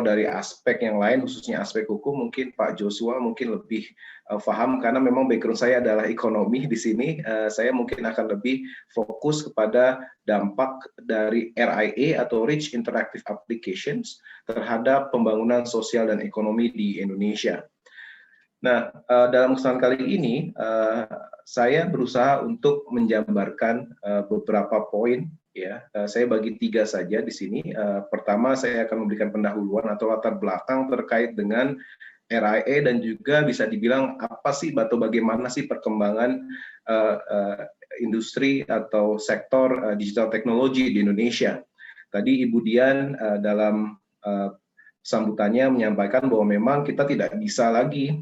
dari aspek yang lain, khususnya aspek hukum, mungkin Pak Joshua mungkin lebih paham, karena memang background saya adalah ekonomi di sini. Saya mungkin akan lebih fokus kepada dampak dari RIA atau Rich Interactive Applications terhadap pembangunan sosial dan ekonomi di Indonesia. Nah, dalam kesempatan kali ini, saya berusaha untuk menjabarkan beberapa poin. Ya, saya bagi 3 saja di sini. Pertama, saya akan memberikan pendahuluan atau latar belakang terkait dengan RIA dan juga bisa dibilang apa sih atau bagaimana sih perkembangan industri atau sektor digital teknologi di Indonesia. Tadi Ibu Dian dalam sambutannya menyampaikan bahwa memang kita tidak bisa lagi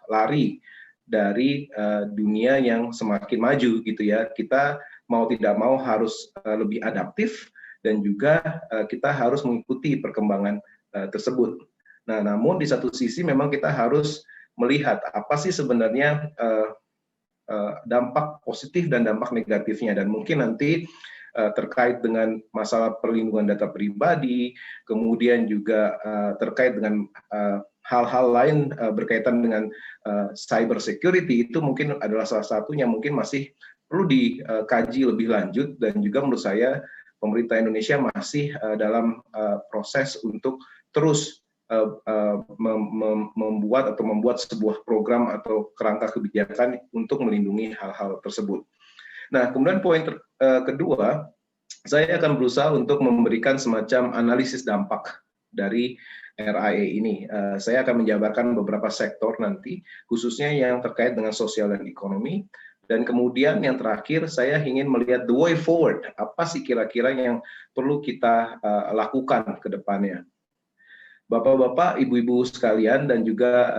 lari dari dunia yang semakin maju gitu ya. Kita mau tidak mau harus lebih adaptif dan juga kita harus mengikuti perkembangan tersebut. Nah, namun di satu sisi memang kita harus melihat apa sih sebenarnya dampak positif dan dampak negatifnya, dan mungkin nanti terkait dengan masalah perlindungan data pribadi, kemudian juga terkait dengan hal-hal lain berkaitan dengan cyber security, itu mungkin adalah salah satunya mungkin masih perlu dikaji lebih lanjut, dan juga menurut saya pemerintah Indonesia masih dalam proses untuk terus membuat sebuah program atau kerangka kebijakan untuk melindungi hal-hal tersebut. Nah, kemudian poin kedua, saya akan berusaha untuk memberikan semacam analisis dampak dari RIA ini. Saya akan menjabarkan beberapa sektor nanti, khususnya yang terkait dengan sosial dan ekonomi. Dan kemudian yang terakhir, saya ingin melihat the way forward. Apa sih kira-kira yang perlu kita lakukan ke depannya. Bapak-bapak, ibu-ibu sekalian, dan juga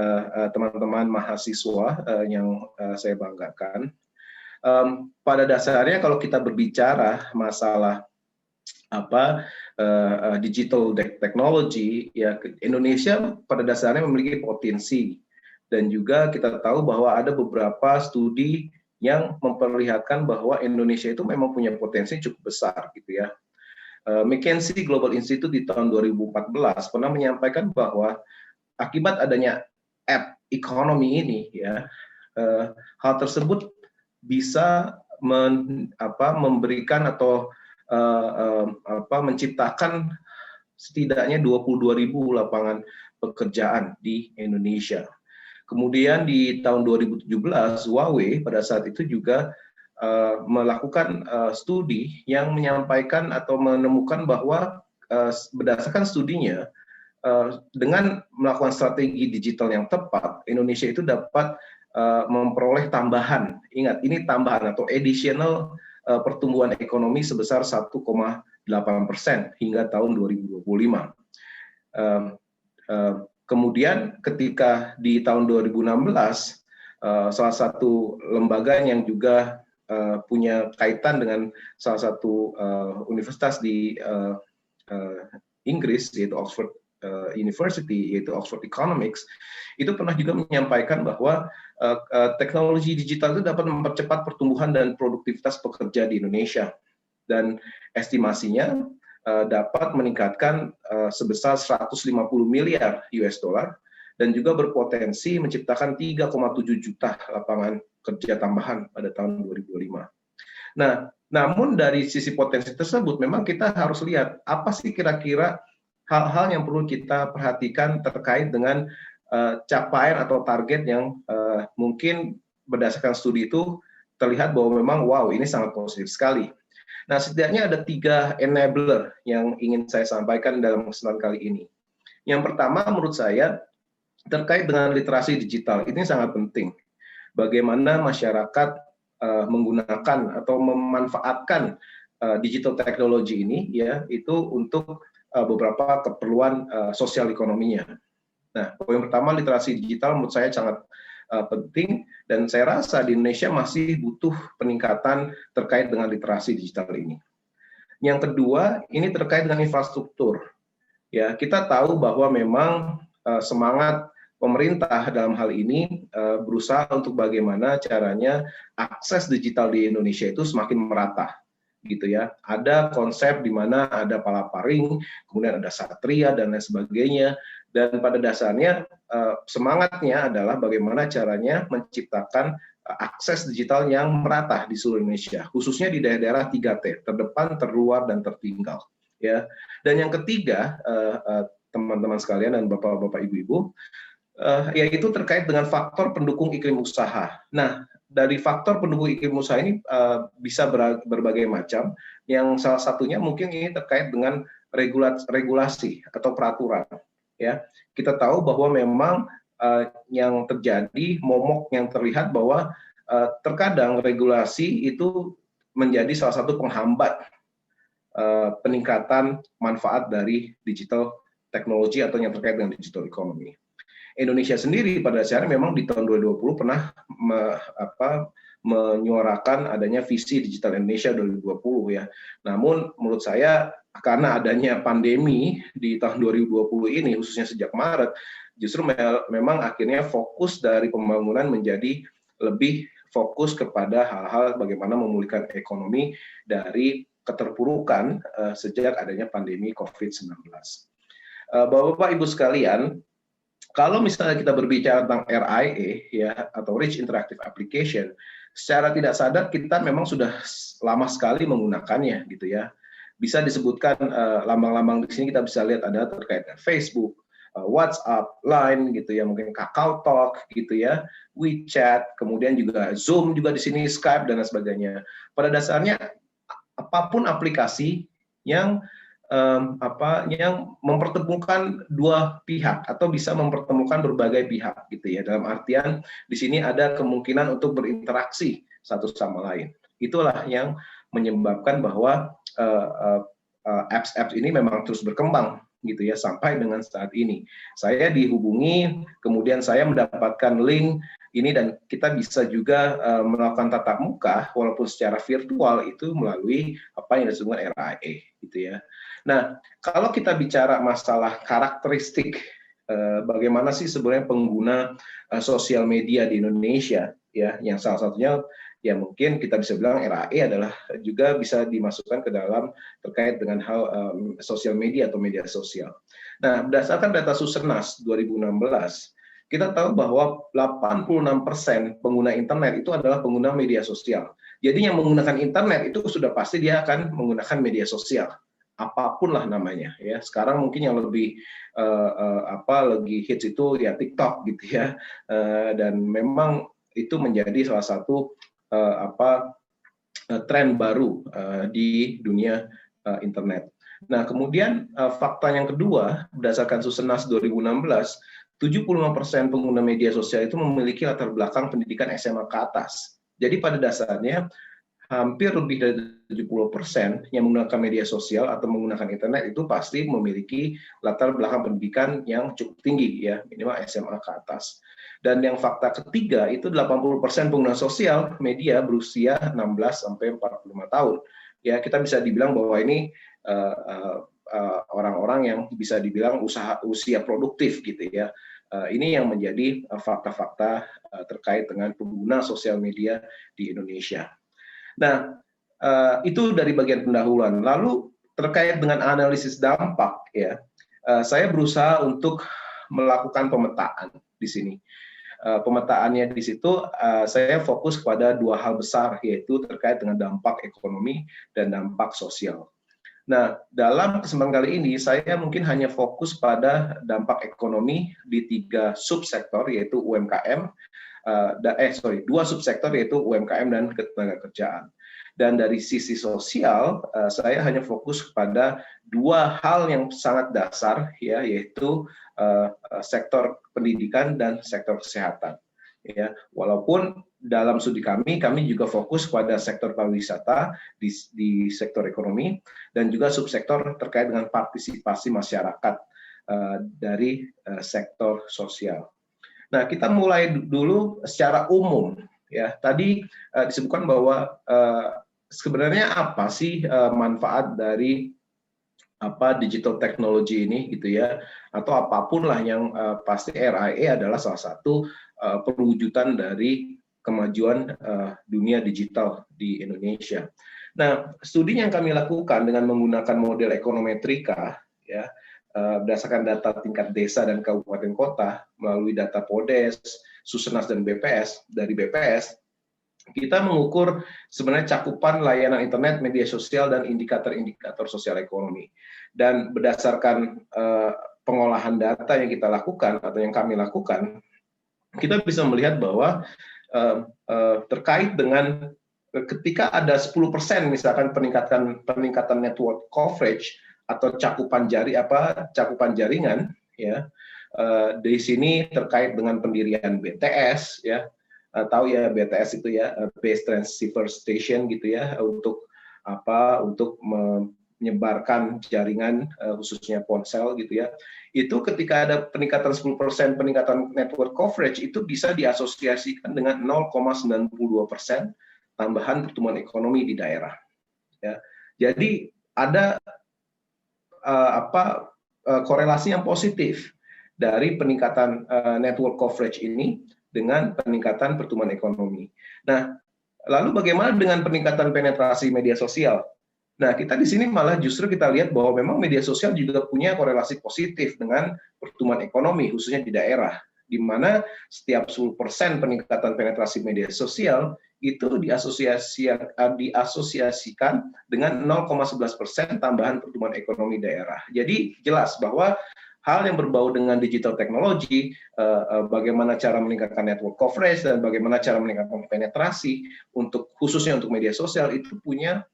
teman-teman mahasiswa yang saya banggakan, pada dasarnya kalau kita berbicara masalah digital technology, ya Indonesia pada dasarnya memiliki potensi, dan juga kita tahu bahwa ada beberapa studi yang memperlihatkan bahwa Indonesia itu memang punya potensi cukup besar gitu ya. McKinsey Global Institute di tahun 2014 pernah menyampaikan bahwa akibat adanya app economy ini ya, hal tersebut bisa memberikan atau menciptakan setidaknya 22.000 lapangan pekerjaan di Indonesia. Kemudian di tahun 2017 Huawei pada saat itu juga melakukan studi yang menyampaikan atau menemukan bahwa berdasarkan studinya, dengan melakukan strategi digital yang tepat, Indonesia itu dapat memperoleh tambahan, ingat ini tambahan atau additional pertumbuhan ekonomi sebesar 1,8% hingga tahun 2025. Kemudian ketika di tahun 2016, salah satu lembaga yang juga punya kaitan dengan salah satu universitas di Inggris, yaitu Oxford University, yaitu Oxford Economics, itu pernah juga menyampaikan bahwa teknologi digital itu dapat mempercepat pertumbuhan dan produktivitas pekerja di Indonesia, dan estimasinya dapat meningkatkan sebesar 150 miliar US dollar dan juga berpotensi menciptakan 3,7 juta lapangan kerja tambahan pada tahun 2025. Nah, namun dari sisi potensi tersebut memang kita harus lihat apa sih kira-kira hal-hal yang perlu kita perhatikan terkait dengan capaian atau target yang mungkin berdasarkan studi itu terlihat bahwa memang wow, ini sangat positif sekali. Nah, setidaknya ada 3 enabler yang ingin saya sampaikan dalam kesempatan kali ini. Yang pertama menurut saya terkait dengan literasi digital, ini sangat penting. Bagaimana masyarakat menggunakan atau memanfaatkan digital technology ini ya, itu untuk beberapa keperluan sosial ekonominya. Nah, poin pertama, literasi digital menurut saya sangat penting, dan saya rasa di Indonesia masih butuh peningkatan terkait dengan literasi digital ini. Yang kedua, ini terkait dengan infrastruktur. Ya, kita tahu bahwa memang semangat pemerintah dalam hal ini berusaha untuk bagaimana caranya akses digital di Indonesia itu semakin merata. gitu ya. Ada konsep di mana ada palaparing, kemudian ada satria dan lain sebagainya. Dan pada dasarnya semangatnya adalah bagaimana caranya menciptakan akses digital yang merata di seluruh Indonesia, khususnya di daerah-daerah 3T, terdepan, terluar, dan tertinggal. Ya. Dan yang ketiga, teman-teman sekalian dan bapak-bapak, ibu-ibu, yaitu terkait dengan faktor pendukung iklim usaha. Nah, dari faktor pendukung iklim usaha ini bisa berbagai macam. Yang salah satunya mungkin ini terkait dengan regulasi atau peraturan. Ya, kita tahu bahwa memang yang terjadi, momok yang terlihat bahwa terkadang regulasi itu menjadi salah satu penghambat peningkatan manfaat dari digital teknologi atau yang terkait dengan digital economy. Indonesia sendiri pada dasarnya memang di tahun 2020 pernah menyuarakan adanya visi digital Indonesia 2020 ya. Namun menurut saya karena adanya pandemi di tahun 2020 ini khususnya sejak Maret, justru memang akhirnya fokus dari pembangunan menjadi lebih fokus kepada hal-hal bagaimana memulihkan ekonomi dari keterpurukan sejak adanya pandemi COVID-19. Bapak-bapak, Ibu sekalian, kalau misalnya kita berbicara tentang RIA ya atau Rich Interactive Application, secara tidak sadar kita memang sudah lama sekali menggunakannya gitu ya. Bisa disebutkan lambang-lambang di sini kita bisa lihat ada terkait dengan Facebook, WhatsApp, Line gitu ya, mungkin Kakao Talk gitu ya, WeChat, kemudian juga Zoom juga di sini, Skype dan lain sebagainya. Pada dasarnya apapun aplikasi yang yang mempertemukan dua pihak atau bisa mempertemukan berbagai pihak gitu ya. Dalam artian di sini ada kemungkinan untuk berinteraksi satu sama lain. Itulah yang menyebabkan bahwa apps-apps ini memang terus berkembang gitu ya sampai dengan saat ini. Saya dihubungi, kemudian saya mendapatkan link ini dan kita bisa juga melakukan tatap muka walaupun secara virtual itu melalui apa yang disebut RIA gitu ya. Nah, kalau kita bicara masalah karakteristik bagaimana sih sebenarnya pengguna sosial media di Indonesia ya, yang salah satunya ya mungkin kita bisa bilang RIA adalah juga bisa dimasukkan ke dalam terkait dengan hal sosial media atau media sosial. Nah, berdasarkan data Susenas 2016, kita tahu bahwa 86% pengguna internet itu adalah pengguna media sosial. Jadi yang menggunakan internet itu sudah pasti dia akan menggunakan media sosial, apapun lah namanya ya. Sekarang mungkin yang lebih lagi hits itu ya TikTok gitu ya. Dan memang itu menjadi salah satu tren baru di dunia internet. Nah, kemudian fakta yang kedua berdasarkan Susenas 2016, 75% pengguna media sosial itu memiliki latar belakang pendidikan SMA ke atas. Jadi pada dasarnya hampir lebih dari 70% yang menggunakan media sosial atau menggunakan internet itu pasti memiliki latar belakang pendidikan yang cukup tinggi ya, minimal SMA ke atas. Dan yang fakta ketiga itu 80% pengguna sosial media berusia 16 sampai 45 tahun. Ya, kita bisa dibilang bahwa ini orang-orang yang bisa dibilang usia produktif gitu ya. Ini yang menjadi fakta-fakta terkait dengan pengguna sosial media di Indonesia. Nah, itu dari bagian pendahuluan. Lalu terkait dengan analisis dampak, ya, saya berusaha untuk melakukan pemetaan di sini. Pemetaannya di situ saya fokus kepada dua hal besar, yaitu terkait dengan dampak ekonomi dan dampak sosial. Nah, dalam kesempatan kali ini saya mungkin hanya fokus pada dampak ekonomi di 3 subsektor, yaitu UMKM, dua subsektor yaitu UMKM dan ketenagakerjaan. Dan dari sisi sosial, saya hanya fokus kepada 2 hal yang sangat dasar, ya, yaitu sektor pendidikan dan sektor kesehatan. Ya, walaupun dalam studi kami juga fokus pada sektor pariwisata di sektor ekonomi dan juga subsektor terkait dengan partisipasi masyarakat dari sektor sosial. Nah, kita mulai dulu secara umum. Ya, tadi disebutkan bahwa sebenarnya apa sih manfaat dari digital technology ini gitu ya, atau apapun lah yang pasti RIA adalah salah satu perwujudan dari kemajuan dunia digital di Indonesia. Nah, studi yang kami lakukan dengan menggunakan model ekonometrika, ya, berdasarkan data tingkat desa dan kabupaten kota melalui data Podes, Susenas dan BPS dari BPS, kita mengukur sebenarnya cakupan layanan internet, media sosial, dan indikator-indikator sosial ekonomi. Dan berdasarkan pengolahan data yang kita lakukan atau yang kami lakukan, kita bisa melihat bahwa terkait dengan ketika ada 10% misalkan peningkatan network coverage atau cakupan jaringan, ya, di sini terkait dengan pendirian BTS, ya, tahu ya BTS itu ya, Base Transceiver Station gitu ya, untuk menyebarkan jaringan khususnya ponsel gitu ya. Itu ketika ada peningkatan 10% peningkatan network coverage, itu bisa diasosiasikan dengan 0,92% tambahan pertumbuhan ekonomi di daerah. Ya. Jadi ada korelasi yang positif dari peningkatan network coverage ini dengan peningkatan pertumbuhan ekonomi. Nah, lalu bagaimana dengan peningkatan penetrasi media sosial? Nah, kita di sini malah justru kita lihat bahwa memang media sosial juga punya korelasi positif dengan pertumbuhan ekonomi, khususnya di daerah, di mana setiap 10% peningkatan penetrasi media sosial itu diasosiasikan dengan 0,11% tambahan pertumbuhan ekonomi daerah. Jadi jelas bahwa hal yang berbau dengan digital technology, bagaimana cara meningkatkan network coverage dan bagaimana cara meningkatkan penetrasi khususnya untuk media sosial itu punya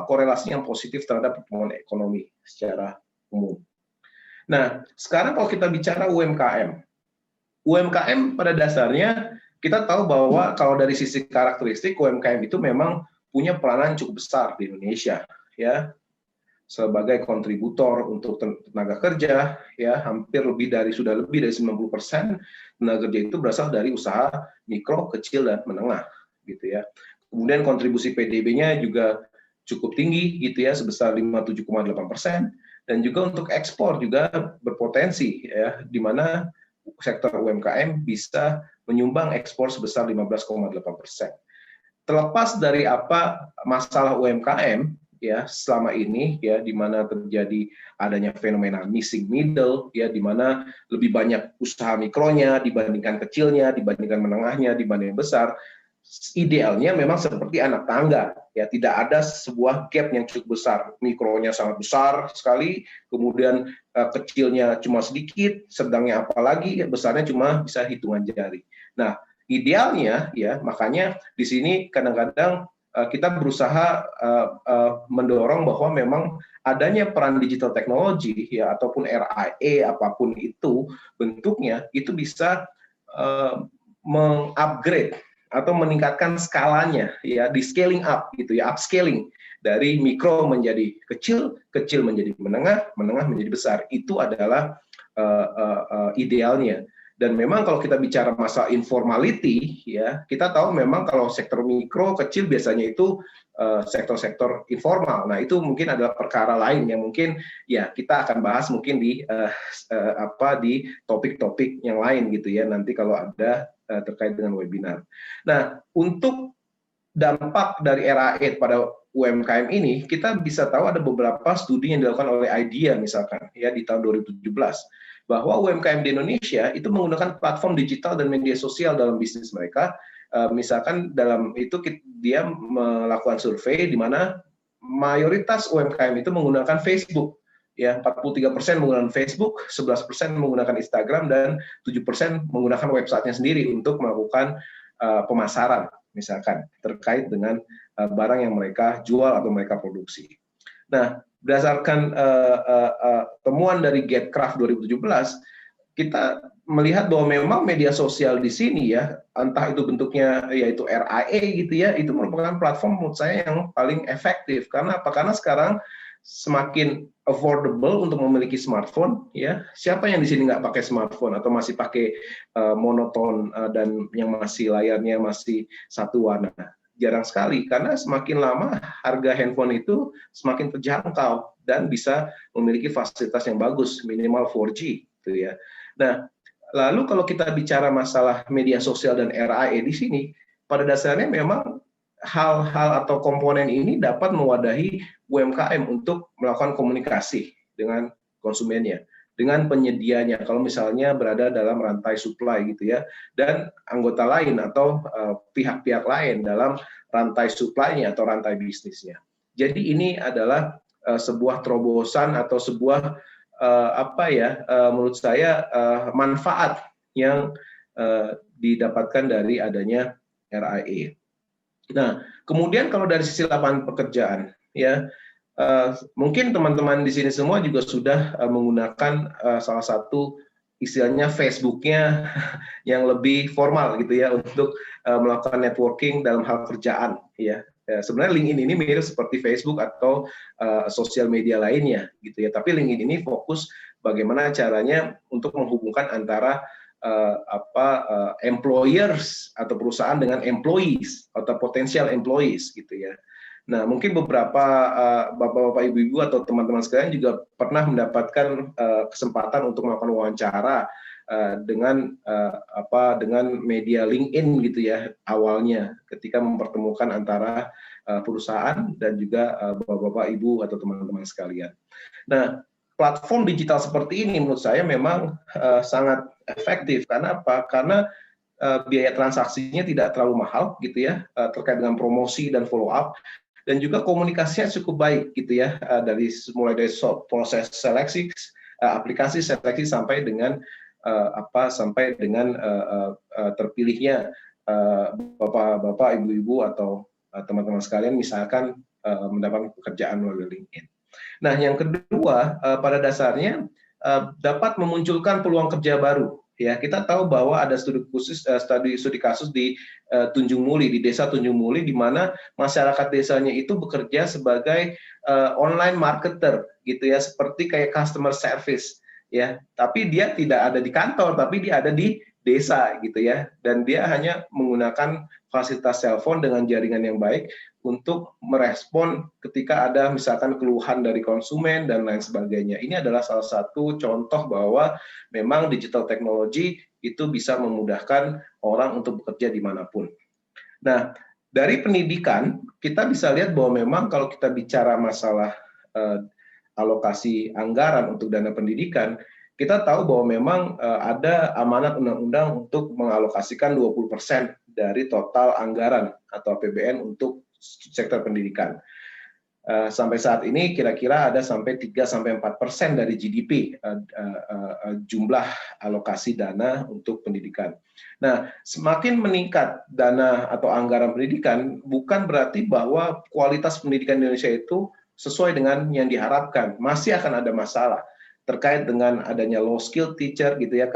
korelasi yang positif terhadap pertumbuhan ekonomi secara umum. Nah, sekarang kalau kita bicara UMKM pada dasarnya kita tahu bahwa kalau dari sisi karakteristik UMKM itu memang punya peranan cukup besar di Indonesia, ya, sebagai kontributor untuk tenaga kerja, ya, sudah lebih dari 90% tenaga kerja itu berasal dari usaha mikro, kecil, dan menengah, gitu ya. Kemudian kontribusi PDB-nya juga cukup tinggi, gitu ya, sebesar 57,8%, dan juga untuk ekspor juga berpotensi, ya, di mana sektor UMKM bisa menyumbang ekspor sebesar 15,8%. Terlepas dari apa masalah UMKM, ya, selama ini, ya, di mana terjadi adanya fenomena missing middle, ya, di mana lebih banyak usaha mikronya dibandingkan kecilnya, dibandingkan menengahnya, dibanding besar. Idealnya memang seperti anak tangga, ya, tidak ada sebuah gap yang cukup besar. Mikronya sangat besar sekali, kemudian kecilnya cuma sedikit, sedangnya apalagi, besarnya cuma bisa hitungan jari. Nah, idealnya, ya, makanya di sini kadang-kadang kita berusaha mendorong bahwa memang adanya peran digital technology, ya, ataupun RIA apapun itu bentuknya, itu bisa mengupgrade atau meningkatkan skalanya, ya, di scaling up gitu ya, upscaling dari mikro menjadi kecil, kecil menjadi menengah, menengah menjadi besar. Itu adalah idealnya. Dan memang kalau kita bicara masalah informality, ya, kita tahu memang kalau sektor mikro kecil biasanya itu sektor-sektor informal. Nah, itu mungkin adalah perkara lain yang mungkin, ya, kita akan bahas mungkin di topik-topik yang lain gitu ya, nanti kalau ada terkait dengan webinar. Nah, untuk dampak dari RAE pada UMKM ini, kita bisa tahu ada beberapa studi yang dilakukan oleh IDEA misalkan, ya, di tahun 2017. Bahwa UMKM di Indonesia itu menggunakan platform digital dan media sosial dalam bisnis mereka. Misalkan dalam itu dia melakukan survei di mana mayoritas UMKM itu menggunakan Facebook. Ya, 43% menggunakan Facebook, 11% menggunakan Instagram, dan 7% menggunakan websitenya sendiri untuk melakukan pemasaran, misalkan terkait dengan barang yang mereka jual atau mereka produksi. Nah, berdasarkan temuan dari Gatecraft 2017, kita melihat bahwa memang media sosial di sini, ya, entah itu bentuknya yaitu RIA gitu ya, itu merupakan platform menurut saya yang paling efektif. Karena apa? Karena sekarang semakin affordable untuk memiliki smartphone, ya. Siapa yang di sini nggak pakai smartphone atau masih pakai monoton dan yang masih layarnya masih satu warna? Jarang sekali, karena semakin lama harga handphone itu semakin terjangkau dan bisa memiliki fasilitas yang bagus, minimal 4G, gitu ya. Nah, lalu kalau kita bicara masalah media sosial dan RIA di sini, pada dasarnya memang hal-hal atau komponen ini dapat mewadahi UMKM untuk melakukan komunikasi dengan konsumennya, dengan penyedianya, kalau misalnya berada dalam rantai supply gitu ya, dan anggota lain atau pihak-pihak lain dalam rantai supply-nya atau rantai bisnisnya. Jadi ini adalah sebuah terobosan atau sebuah menurut saya manfaat yang didapatkan dari adanya RIA. Nah, kemudian kalau dari sisi lapangan pekerjaan, ya mungkin teman-teman di sini semua juga sudah menggunakan salah satu istilahnya Facebook-nya yang lebih formal gitu ya untuk melakukan networking dalam hal kerjaan, ya. Sebenarnya LinkedIn ini mirip seperti Facebook atau sosial media lainnya gitu ya. Tapi LinkedIn ini fokus bagaimana caranya untuk menghubungkan antara employers atau perusahaan dengan employees atau potensial employees gitu ya. Nah, mungkin beberapa bapak-bapak, ibu-ibu atau teman-teman sekalian juga pernah mendapatkan kesempatan untuk melakukan wawancara dengan media LinkedIn gitu ya awalnya ketika mempertemukan antara perusahaan dan juga bapak-bapak, ibu atau teman-teman sekalian. Nah, platform digital seperti ini menurut saya memang sangat efektif. Karena apa? Karena biaya transaksinya tidak terlalu mahal gitu ya, terkait dengan promosi dan follow up, dan juga komunikasinya cukup baik gitu ya, mulai dari proses seleksi, aplikasi seleksi sampai dengan terpilihnya bapak-bapak, ibu-ibu atau teman-teman sekalian misalkan mendapatkan pekerjaan melalui LinkedIn. Nah, yang kedua, pada dasarnya dapat memunculkan peluang kerja baru. Ya, kita tahu bahwa ada studi kasus di Tunjung Muli, di desa Tunjung Muli, di mana masyarakat desanya itu bekerja sebagai online marketer, gitu ya, seperti kayak customer service, ya. Tapi dia tidak ada di kantor, tapi dia ada di desa, gitu ya, dan dia hanya menggunakan fasilitas telepon dengan jaringan yang baik untuk merespon ketika ada misalkan keluhan dari konsumen dan lain sebagainya. Ini adalah salah satu contoh bahwa memang digital technology itu bisa memudahkan orang untuk bekerja dimanapun. Nah, dari pendidikan, kita bisa lihat bahwa memang kalau kita bicara masalah alokasi anggaran untuk dana pendidikan, kita tahu bahwa memang ada amanat undang-undang untuk mengalokasikan 20% dari total anggaran atau APBN untuk sektor pendidikan. Sampai saat ini kira-kira ada sampai 3-4% dari GDP jumlah alokasi dana untuk pendidikan. Nah, semakin meningkat dana atau anggaran pendidikan, bukan berarti bahwa kualitas pendidikan di Indonesia itu sesuai dengan yang diharapkan. Masih akan ada masalah terkait dengan adanya low skill teacher gitu ya,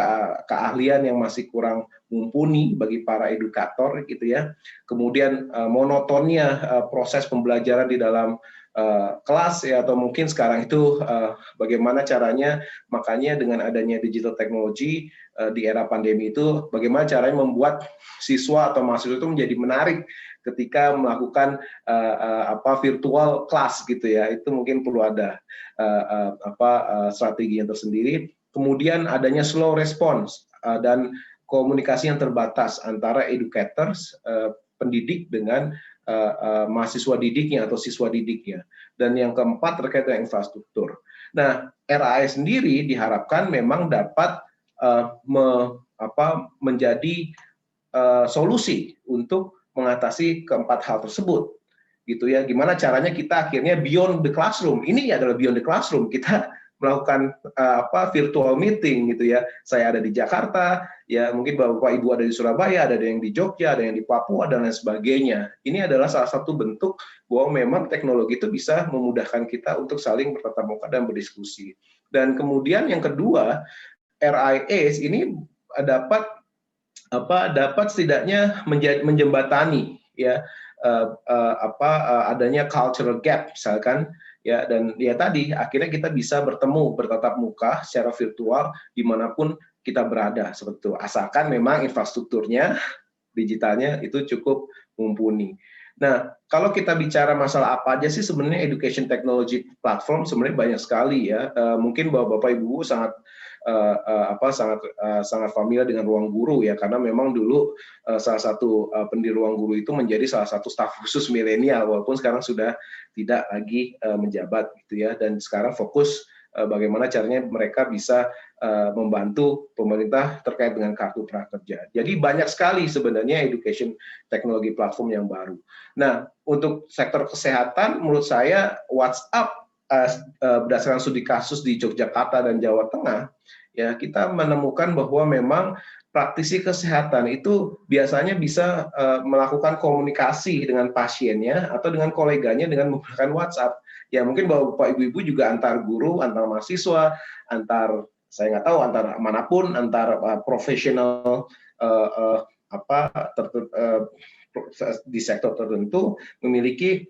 keahlian yang masih kurang mumpuni bagi para edukator gitu ya. Kemudian monotonnya proses pembelajaran di dalam kelas ya, atau mungkin sekarang itu bagaimana caranya, makanya dengan adanya digital technology di era pandemi itu bagaimana caranya membuat siswa atau mahasiswa itu menjadi menarik ketika melakukan virtual class gitu ya. Itu mungkin perlu ada strategi yang tersendiri. Kemudian adanya slow response dan komunikasi yang terbatas antara educators, pendidik dengan mahasiswa didiknya atau siswa didiknya. Dan yang keempat terkait dengan infrastruktur. Nah, RIA sendiri diharapkan memang dapat menjadi solusi untuk mengatasi keempat hal tersebut, gitu ya. Gimana caranya kita akhirnya beyond the classroom? Ini adalah beyond the classroom. Kita melakukan virtual meeting gitu ya. Saya ada di Jakarta, ya mungkin Bapak Ibu ada di Surabaya, ada yang di Jogja, ada yang di Papua dan lain sebagainya. Ini adalah salah satu bentuk bahwa memang teknologi itu bisa memudahkan kita untuk saling bertatap muka dan berdiskusi. Dan kemudian yang kedua, RIAs ini dapat setidaknya menjembatani ya adanya cultural gap misalkan ya, dan ya tadi akhirnya kita bisa bertatap muka secara virtual dimanapun kita berada seperti itu, asalkan memang infrastrukturnya digitalnya itu cukup mumpuni. Nah, kalau kita bicara masalah apa aja sih sebenarnya education technology platform, sebenarnya banyak sekali ya. Mungkin Bapak Ibu sangat sangat familiar dengan Ruang Guru ya, karena memang dulu salah satu pendiri Ruang Guru itu menjadi salah satu staf khusus milenial, walaupun sekarang sudah tidak lagi menjabat gitu ya, dan sekarang fokus bagaimana caranya mereka bisa membantu pemerintah terkait dengan kartu prakerja. Jadi banyak sekali sebenarnya education teknologi platform yang baru. Nah, untuk sektor kesehatan, menurut saya WhatsApp berdasarkan studi kasus di Yogyakarta dan Jawa Tengah, ya kita menemukan bahwa memang praktisi kesehatan itu biasanya bisa melakukan komunikasi dengan pasiennya atau dengan koleganya dengan menggunakan WhatsApp. Ya mungkin Bapak Ibu-ibu juga antar guru, antar mahasiswa, antar saya nggak tahu antar manapun, antar profesional di sektor tertentu memiliki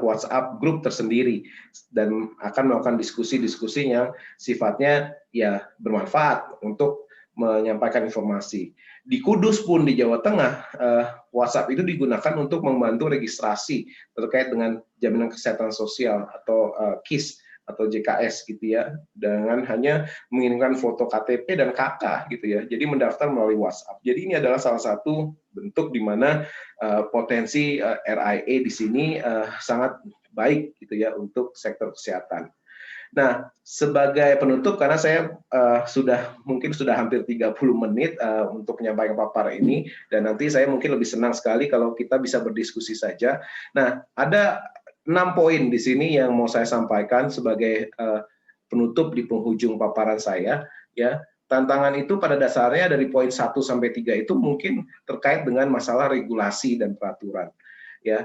WhatsApp group tersendiri dan akan melakukan diskusi-diskusi yang sifatnya ya bermanfaat untuk menyampaikan informasi. Di Kudus pun di Jawa Tengah, WhatsApp itu digunakan untuk membantu registrasi terkait dengan jaminan kesehatan sosial atau KIS atau JKS gitu ya, dengan hanya mengirimkan foto KTP dan KK gitu ya. Jadi mendaftar melalui WhatsApp. Jadi ini adalah salah satu bentuk di mana potensi RIA di sini sangat baik gitu ya untuk sektor kesehatan. Nah, sebagai penutup, karena saya mungkin sudah hampir 30 menit untuk menyampaikan paparan ini, dan nanti saya mungkin lebih senang sekali kalau kita bisa berdiskusi saja. Nah, ada 6 poin di sini yang mau saya sampaikan sebagai penutup di penghujung paparan saya. Ya, tantangan itu pada dasarnya dari poin 1 sampai 3 itu mungkin terkait dengan masalah regulasi dan peraturan. Ya,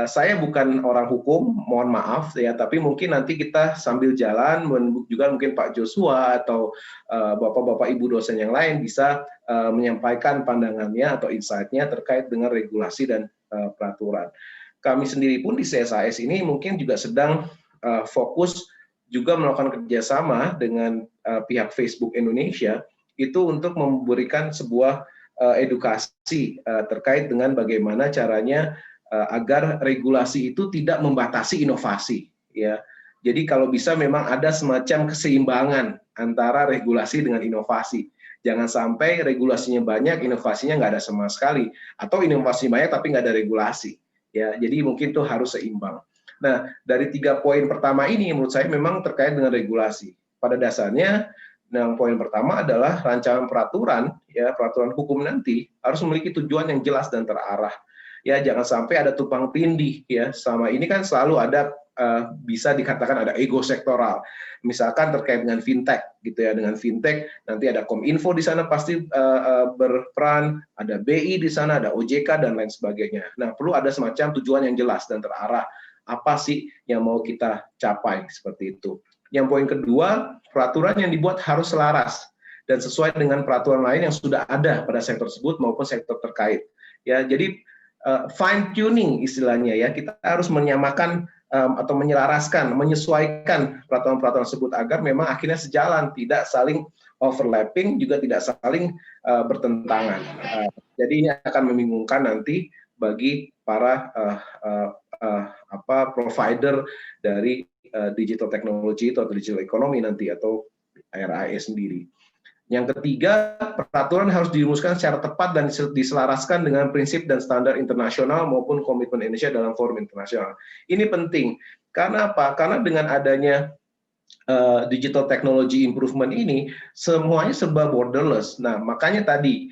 saya bukan orang hukum, mohon maaf ya, tapi mungkin nanti kita sambil jalan juga mungkin Pak Joshua atau bapak-bapak ibu dosen yang lain bisa menyampaikan pandangannya atau insight-nya terkait dengan regulasi dan peraturan. Kami sendiri pun di CSIS ini mungkin juga sedang fokus juga melakukan kerjasama dengan pihak Facebook Indonesia itu untuk memberikan sebuah edukasi terkait dengan bagaimana caranya agar regulasi itu tidak membatasi inovasi, ya. Jadi kalau bisa memang ada semacam keseimbangan antara regulasi dengan inovasi. Jangan sampai regulasinya banyak, inovasinya nggak ada sama sekali, atau inovasi banyak tapi nggak ada regulasi. Ya, jadi mungkin itu harus seimbang. Nah, dari 3 poin pertama ini menurut saya memang terkait dengan regulasi. Pada dasarnya, yang poin pertama adalah rancangan peraturan, ya peraturan hukum nanti harus memiliki tujuan yang jelas dan terarah. Ya, jangan sampai ada tumpang tindih ya. Sama ini kan selalu ada bisa dikatakan ada ego sektoral. Misalkan terkait dengan fintech gitu ya, dengan fintech nanti ada Kominfo di sana pasti berperan, ada BI di sana, ada OJK dan lain sebagainya. Nah, perlu ada semacam tujuan yang jelas dan terarah. Apa sih yang mau kita capai seperti itu. Yang poin kedua, peraturan yang dibuat harus selaras dan sesuai dengan peraturan lain yang sudah ada pada sektor tersebut maupun sektor terkait. Ya, jadi fine tuning istilahnya ya, kita harus menyamakan atau menyelaraskan, menyesuaikan peraturan-peraturan tersebut agar memang akhirnya sejalan, tidak saling overlapping, juga tidak saling bertentangan. Jadi ini akan membingungkan nanti bagi para provider dari digital technology atau digital economy nanti atau RIA sendiri. Yang ketiga, peraturan harus dirumuskan secara tepat dan diselaraskan dengan prinsip dan standar internasional maupun komitmen Indonesia dalam forum internasional. Ini penting. Karena apa? Karena dengan adanya digital technology improvement ini, semuanya serba borderless. Nah, makanya tadi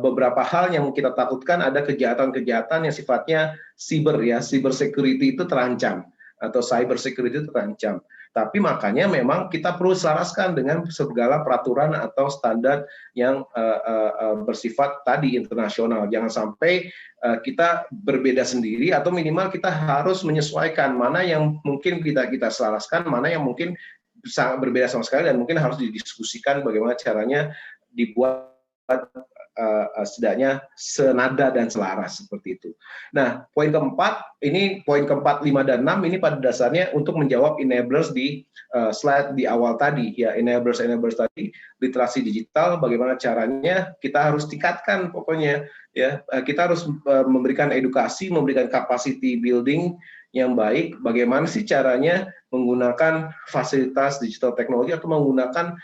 beberapa hal yang kita takutkan ada kejahatan-kejahatan yang sifatnya cyber security itu terancam atau cyber security itu terancam. Tapi makanya memang kita perlu selaraskan dengan segala peraturan atau standar yang bersifat tadi internasional. Jangan sampai kita berbeda sendiri atau minimal kita harus menyesuaikan mana yang mungkin kita selaraskan, mana yang mungkin sangat berbeda sama sekali dan mungkin harus didiskusikan bagaimana caranya dibuat setidaknya senada dan selaras seperti itu. Nah, poin keempat, ini poin keempat, 5, dan 6 ini pada dasarnya untuk menjawab enablers di slide di awal tadi ya, enablers tadi, literasi digital, bagaimana caranya kita harus tingkatkan pokoknya ya, kita harus memberikan edukasi, memberikan capacity building yang baik, bagaimana sih caranya menggunakan fasilitas digital teknologi atau menggunakan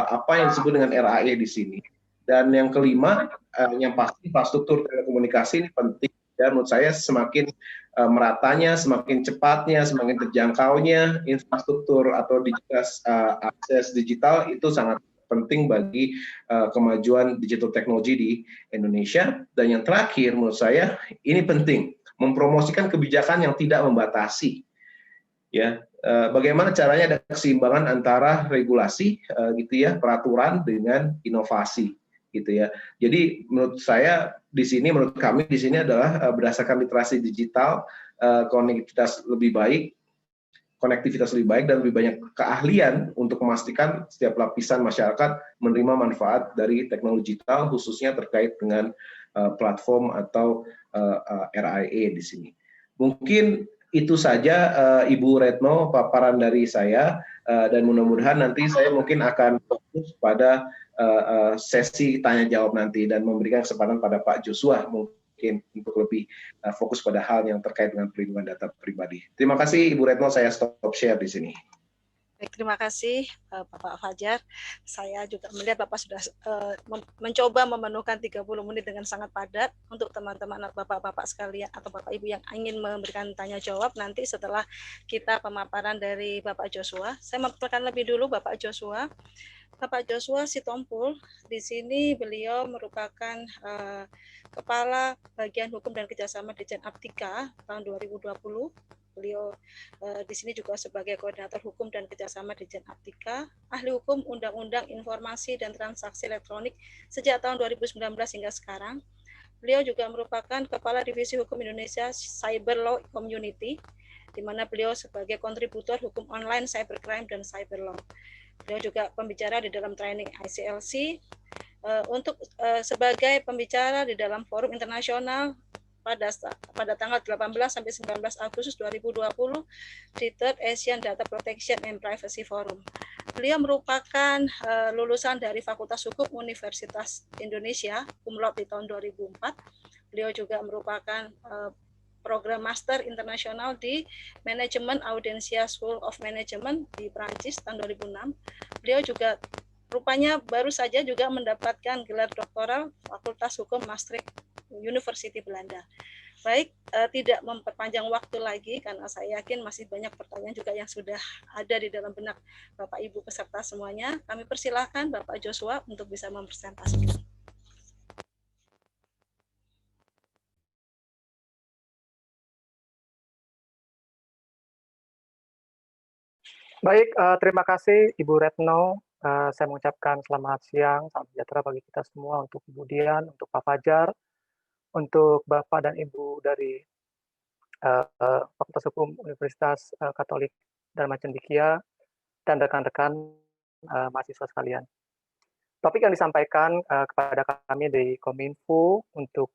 apa yang disebut dengan RAE di sini. Dan yang kelima, yang pasti infrastruktur telekomunikasi ini penting. Dan menurut saya semakin meratanya, semakin cepatnya, semakin terjangkaunya infrastruktur atau akses digital itu sangat penting bagi kemajuan digital teknologi di Indonesia. Dan yang terakhir menurut saya ini penting, mempromosikan kebijakan yang tidak membatasi. Ya, bagaimana caranya ada keseimbangan antara regulasi gitu ya, peraturan dengan inovasi gitu ya. Jadi menurut saya di sini, menurut kami di sini adalah berdasarkan literasi digital, konektivitas lebih baik dan lebih banyak keahlian untuk memastikan setiap lapisan masyarakat menerima manfaat dari teknologi digital, khususnya terkait dengan platform atau RIA di sini. Mungkin itu saja Ibu Retno paparan dari saya, dan mudah-mudahan nanti saya mungkin akan fokus pada sesi tanya jawab nanti dan memberikan kesempatan pada Pak Joshua mungkin untuk lebih fokus pada hal yang terkait dengan perlindungan data pribadi. Terima kasih Ibu Retno, saya stop share di sini. Baik, terima kasih Bapak Fajar. Saya juga melihat Bapak sudah mencoba memenuhkan 30 menit dengan sangat padat. Untuk teman-teman Bapak-Bapak sekalian atau Bapak Ibu yang ingin memberikan tanya jawab nanti setelah kita pemaparan dari Bapak Joshua. Saya memperkenalkan lebih dulu Bapak Joshua. Bapak Joshua Sitompul, di sini beliau merupakan Kepala Bagian Hukum dan Kerjasama Dirjen Aptika tahun 2020. Beliau di sini juga sebagai Koordinator Hukum dan Kerjasama Dirjen Aptika, ahli hukum Undang-Undang Informasi dan Transaksi Elektronik sejak tahun 2019 hingga sekarang. Beliau juga merupakan Kepala Divisi Hukum Indonesia Cyber Law Community, di mana beliau sebagai kontributor hukum online, cybercrime, dan cyber law. Beliau juga pembicara di dalam training ICLC, sebagai pembicara di dalam forum internasional pada tanggal 18 sampai 19 Agustus 2020 di Third Asian Data Protection and Privacy Forum. Beliau merupakan lulusan dari Fakultas Hukum Universitas Indonesia, cum laude di tahun 2004. Beliau juga merupakan program master internasional di Manajemen Audencia School of Management di Prancis tahun 2006. Beliau juga rupanya baru saja juga mendapatkan gelar doktoral Fakultas Hukum Maastricht University Belanda. Baik, tidak memperpanjang waktu lagi karena saya yakin masih banyak pertanyaan juga yang sudah ada di dalam benak Bapak Ibu peserta semuanya. Kami persilahkan Bapak Joshua untuk bisa mempresentasikan. Baik, terima kasih Ibu Retno. Saya mengucapkan selamat siang, salam sejahtera bagi kita semua, untuk Ibu Dian, untuk Pak Fajar, untuk Bapak dan Ibu dari Fakultas Hukum Universitas Katolik Dharma Cendekia, dan rekan-rekan mahasiswa sekalian. Topik yang disampaikan kepada kami di Kominfo untuk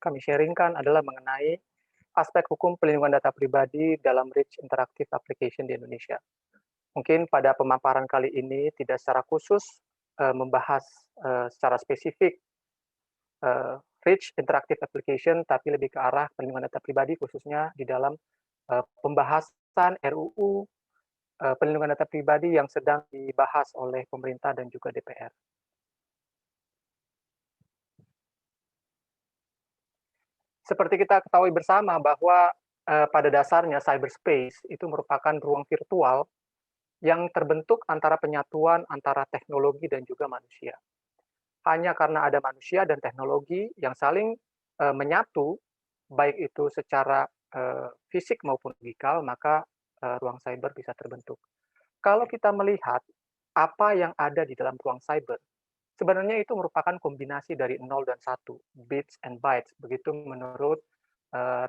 kami sharingkan adalah mengenai aspek hukum pelindungan data pribadi dalam Rich Interactive Application di Indonesia. Mungkin pada pemaparan kali ini tidak secara khusus membahas secara spesifik Rich Interactive Application, tapi lebih ke arah perlindungan data pribadi, khususnya di dalam pembahasan RUU perlindungan data pribadi yang sedang dibahas oleh pemerintah dan juga DPR. Seperti kita ketahui bersama bahwa pada dasarnya cyberspace itu merupakan ruang virtual yang terbentuk antara penyatuan antara teknologi dan juga manusia. Hanya karena ada manusia dan teknologi yang saling menyatu, baik itu secara fisik maupun logikal, maka ruang cyber bisa terbentuk. Kalau kita melihat apa yang ada di dalam ruang cyber, sebenarnya itu merupakan kombinasi dari 0 dan 1, bits and bytes, begitu menurut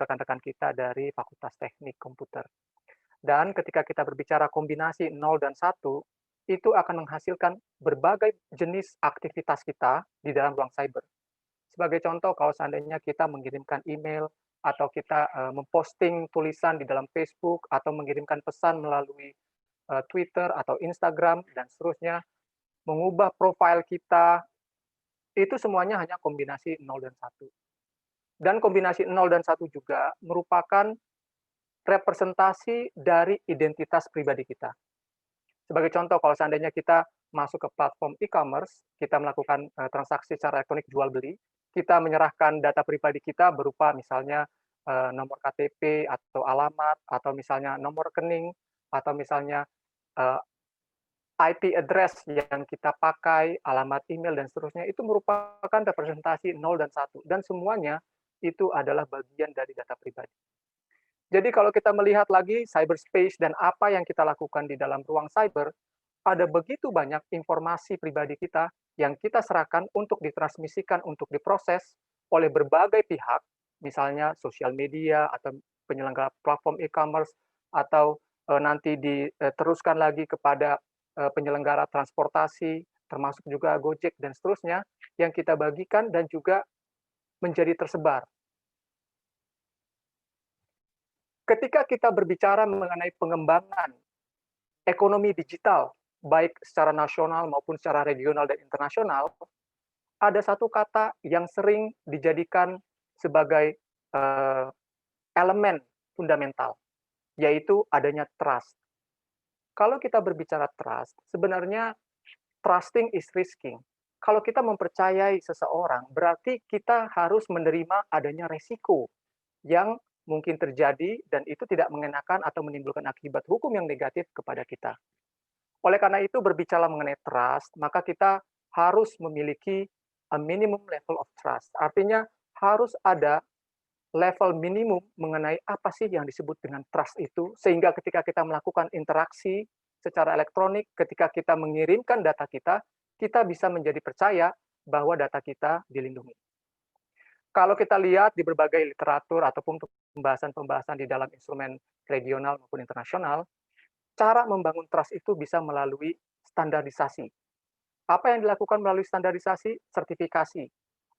rekan-rekan kita dari Fakultas Teknik Komputer. Dan ketika kita berbicara kombinasi 0 dan 1, itu akan menghasilkan berbagai jenis aktivitas kita di dalam ruang cyber. Sebagai contoh, kalau seandainya kita mengirimkan email, atau kita memposting tulisan di dalam Facebook, atau mengirimkan pesan melalui Twitter atau Instagram, dan seterusnya, mengubah profil kita, itu semuanya hanya kombinasi 0 dan 1. Dan kombinasi 0 dan 1 juga merupakan representasi dari identitas pribadi kita. Sebagai contoh, kalau seandainya kita masuk ke platform e-commerce, kita melakukan transaksi secara elektronik jual beli, kita menyerahkan data pribadi kita berupa misalnya nomor KTP atau alamat, atau misalnya nomor rekening, atau misalnya IP address yang kita pakai, alamat email, dan seterusnya, itu merupakan representasi 0 dan 1. Dan semuanya itu adalah bagian dari data pribadi. Jadi kalau kita melihat lagi cyberspace dan apa yang kita lakukan di dalam ruang cyber, ada begitu banyak informasi pribadi kita yang kita serahkan untuk ditransmisikan, untuk diproses oleh berbagai pihak, misalnya sosial media atau penyelenggara platform e-commerce, atau nanti diteruskan lagi kepada penyelenggara transportasi, termasuk juga Gojek dan seterusnya, yang kita bagikan dan juga menjadi tersebar. Ketika kita berbicara mengenai pengembangan ekonomi digital, baik secara nasional maupun secara regional dan internasional, ada satu kata yang sering dijadikan sebagai elemen fundamental, yaitu adanya trust. Kalau kita berbicara trust, sebenarnya trusting is risking. Kalau kita mempercayai seseorang, berarti kita harus menerima adanya resiko yang mungkin terjadi dan itu tidak mengenakan atau menimbulkan akibat hukum yang negatif kepada kita. Oleh karena itu, berbicara mengenai trust, maka kita harus memiliki a minimum level of trust. Artinya harus ada level minimum mengenai apa sih yang disebut dengan trust itu, sehingga ketika kita melakukan interaksi secara elektronik, ketika kita mengirimkan data kita, kita bisa menjadi percaya bahwa data kita dilindungi. Kalau kita lihat di berbagai literatur ataupun pembahasan-pembahasan di dalam instrumen regional maupun internasional, cara membangun trust itu bisa melalui standarisasi. Apa yang dilakukan melalui standarisasi? Sertifikasi,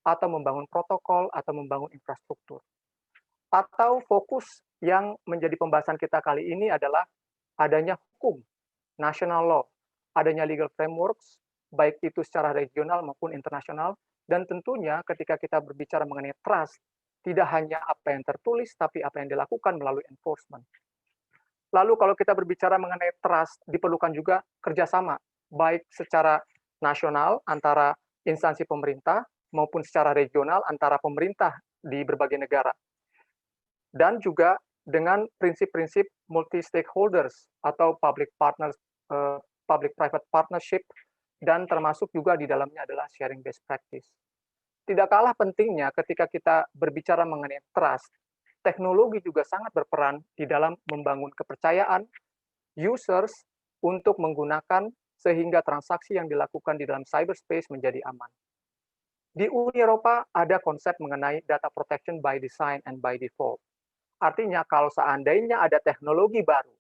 atau membangun protokol, atau membangun infrastruktur. Atau fokus yang menjadi pembahasan kita kali ini adalah adanya hukum, national law, adanya legal frameworks, baik itu secara regional maupun internasional, dan tentunya ketika kita berbicara mengenai trust, tidak hanya apa yang tertulis, tapi apa yang dilakukan melalui enforcement. Lalu kalau kita berbicara mengenai trust, diperlukan juga kerjasama, baik secara nasional antara instansi pemerintah, maupun secara regional antara pemerintah di berbagai negara. Dan juga dengan prinsip-prinsip multi-stakeholders atau public-private partnership, dan termasuk juga di dalamnya adalah sharing best practice. Tidak kalah pentingnya ketika kita berbicara mengenai trust, teknologi juga sangat berperan di dalam membangun kepercayaan users untuk menggunakan sehingga transaksi yang dilakukan di dalam cyberspace menjadi aman. Di Uni Eropa ada konsep mengenai data protection by design and by default. Artinya kalau seandainya ada teknologi baru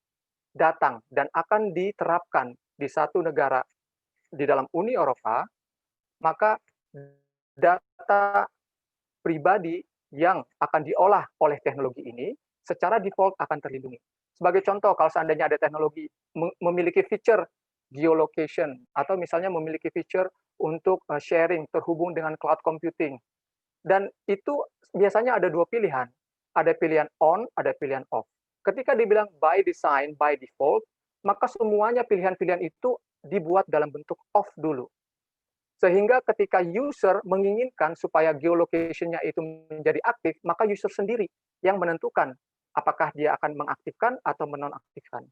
datang dan akan diterapkan di satu negara di dalam Uni Eropa, maka data pribadi yang akan diolah oleh teknologi ini secara default akan terlindungi. Sebagai contoh, kalau seandainya ada teknologi memiliki feature geolocation atau misalnya memiliki feature untuk sharing terhubung dengan cloud computing, dan itu biasanya ada dua pilihan, ada pilihan on, ada pilihan off. Ketika dibilang by design, by default, maka semuanya pilihan-pilihan itu dibuat dalam bentuk off dulu. Sehingga ketika user menginginkan supaya geolocation-nya itu menjadi aktif, maka user sendiri yang menentukan apakah dia akan mengaktifkan atau menonaktifkan.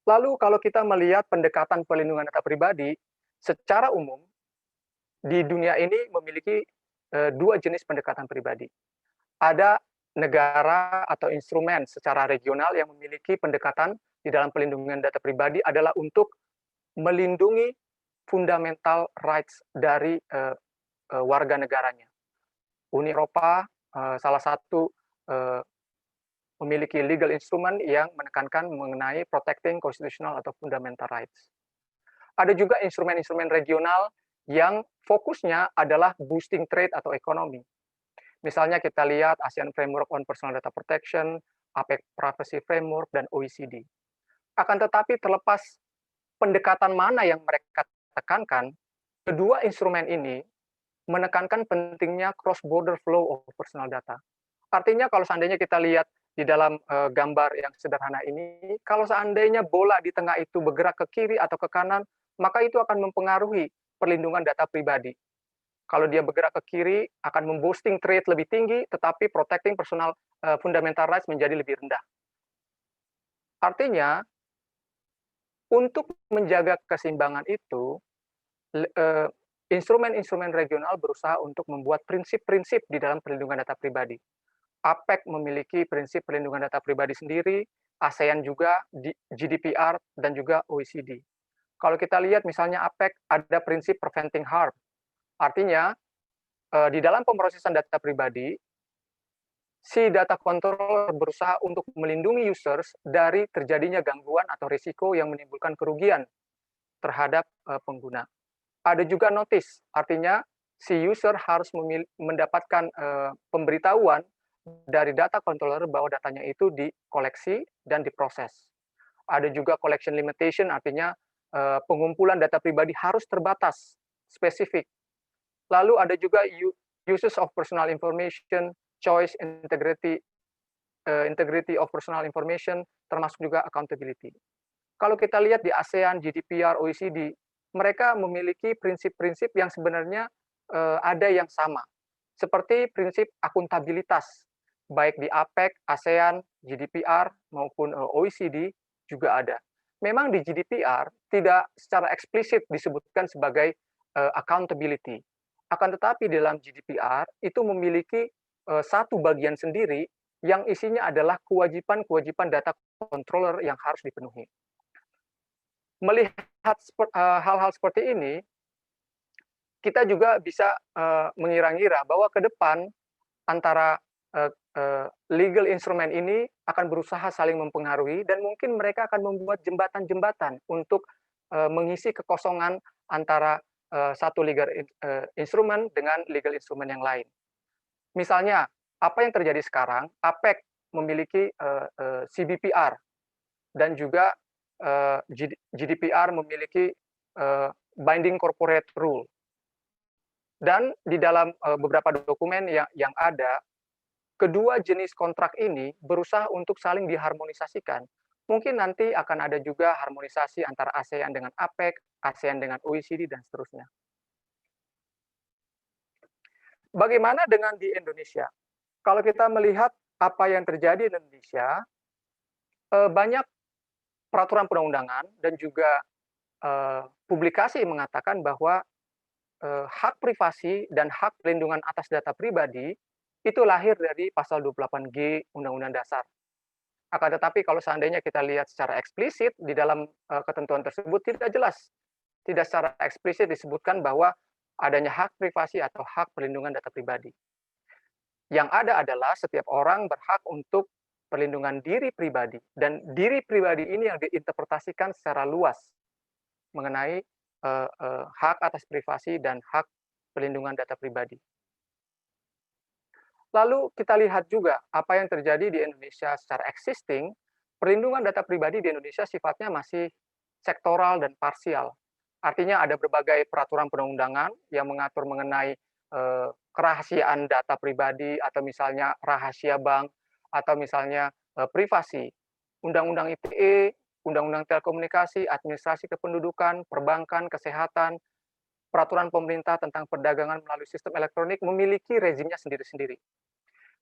Lalu kalau kita melihat pendekatan pelindungan data pribadi, secara umum di dunia ini memiliki dua jenis pendekatan pribadi. Ada negara atau instrumen secara regional yang memiliki pendekatan di dalam pelindungan data pribadi adalah untuk melindungi fundamental rights dari warga negaranya. Uni Eropa salah satu memiliki legal instrument yang menekankan mengenai protecting constitutional atau fundamental rights. Ada juga instrumen-instrumen regional yang fokusnya adalah boosting trade atau ekonomi. Misalnya kita lihat ASEAN Framework on Personal Data Protection, APEC Privacy Framework, dan OECD. Akan tetapi terlepas pendekatan mana yang mereka tekankan, kedua instrumen ini menekankan pentingnya cross-border flow of personal data. Artinya kalau seandainya kita lihat di dalam gambar yang sederhana ini, kalau seandainya bola di tengah itu bergerak ke kiri atau ke kanan, maka itu akan mempengaruhi perlindungan data pribadi. Kalau dia bergerak ke kiri, akan memboosting trade lebih tinggi, tetapi protecting personal fundamental rights menjadi lebih rendah. Artinya, untuk menjaga keseimbangan itu, instrumen-instrumen regional berusaha untuk membuat prinsip-prinsip di dalam perlindungan data pribadi. APEC memiliki prinsip perlindungan data pribadi sendiri, ASEAN juga, GDPR, dan juga OECD. Kalau kita lihat misalnya APEC ada prinsip preventing harm. Artinya, di dalam pemrosesan data pribadi, si data controller berusaha untuk melindungi users dari terjadinya gangguan atau risiko yang menimbulkan kerugian terhadap pengguna. Ada juga notice, artinya si user harus mendapatkan pemberitahuan dari data controller bahwa datanya itu dikoleksi dan diproses. Ada juga collection limitation, artinya pengumpulan data pribadi harus terbatas, spesifik. Lalu ada juga uses of personal information, choice, integrity of personal information, termasuk juga accountability. Kalau kita lihat di ASEAN, GDPR, OECD, mereka memiliki prinsip-prinsip yang sebenarnya ada yang sama. Seperti prinsip akuntabilitas, baik di APEC, ASEAN, GDPR, maupun OECD juga ada. Memang di GDPR tidak secara eksplisit disebutkan sebagai accountability. Akan tetapi dalam GDPR itu memiliki satu bagian sendiri yang isinya adalah kewajiban-kewajiban data controller yang harus dipenuhi. Melihat hal-hal seperti ini, kita juga bisa mengira-ngira bahwa ke depan antara legal instrument ini akan berusaha saling mempengaruhi dan mungkin mereka akan membuat jembatan-jembatan untuk mengisi kekosongan antara satu legal instrument dengan legal instrument yang lain. Misalnya, apa yang terjadi sekarang, APEC memiliki CBPR dan juga GDPR memiliki binding corporate rule. Dan di dalam beberapa dokumen yang ada, kedua jenis kontrak ini berusaha untuk saling diharmonisasikan. Mungkin nanti akan ada juga harmonisasi antara ASEAN dengan APEC, ASEAN dengan OECD, dan seterusnya. Bagaimana dengan di Indonesia? Kalau kita melihat apa yang terjadi di Indonesia, banyak peraturan perundang-undangan dan juga publikasi mengatakan bahwa hak privasi dan hak perlindungan atas data pribadi itu lahir dari pasal 28G Undang-Undang Dasar. Akan tetapi kalau seandainya kita lihat secara eksplisit di dalam ketentuan tersebut tidak jelas, tidak secara eksplisit disebutkan bahwa adanya hak privasi atau hak perlindungan data pribadi. Yang ada adalah setiap orang berhak untuk perlindungan diri pribadi, dan diri pribadi ini yang diinterpretasikan secara luas mengenai hak atas privasi dan hak perlindungan data pribadi. Lalu kita lihat juga apa yang terjadi di Indonesia secara existing, perlindungan data pribadi di Indonesia sifatnya masih sektoral dan parsial. Artinya ada berbagai peraturan perundang-undangan yang mengatur mengenai kerahasiaan data pribadi, atau misalnya rahasia bank, atau misalnya privasi. Undang-undang ITE, Undang-undang Telekomunikasi, Administrasi Kependudukan, Perbankan, Kesehatan, peraturan pemerintah tentang perdagangan melalui sistem elektronik memiliki rezimnya sendiri-sendiri.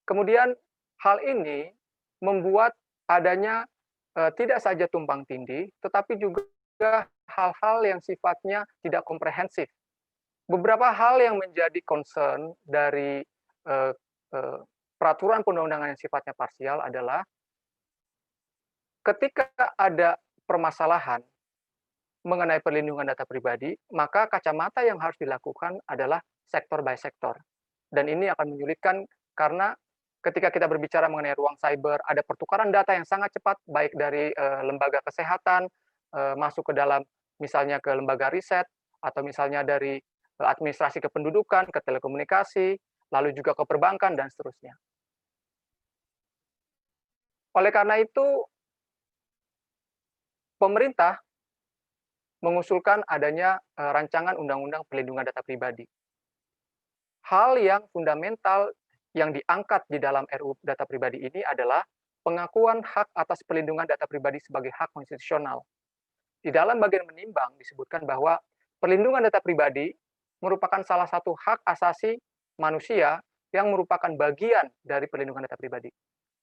Kemudian hal ini membuat adanya tidak saja tumpang tindih, tetapi juga hal-hal yang sifatnya tidak komprehensif. Beberapa hal yang menjadi concern dari peraturan perundang-undangan yang sifatnya parsial adalah ketika ada permasalahan mengenai perlindungan data pribadi, maka kacamata yang harus dilakukan adalah sektor by sektor. Dan ini akan menyulitkan karena ketika kita berbicara mengenai ruang cyber, ada pertukaran data yang sangat cepat, baik dari lembaga kesehatan, masuk ke dalam misalnya ke lembaga riset, atau misalnya dari administrasi kependudukan, ke telekomunikasi, lalu juga ke perbankan, dan seterusnya. Oleh karena itu, pemerintah mengusulkan adanya rancangan undang-undang perlindungan data pribadi. Hal yang fundamental yang diangkat di dalam RUU Data Pribadi ini adalah pengakuan hak atas pelindungan data pribadi sebagai hak konstitusional. Di dalam bagian menimbang disebutkan bahwa perlindungan data pribadi merupakan salah satu hak asasi manusia yang merupakan bagian dari perlindungan data pribadi.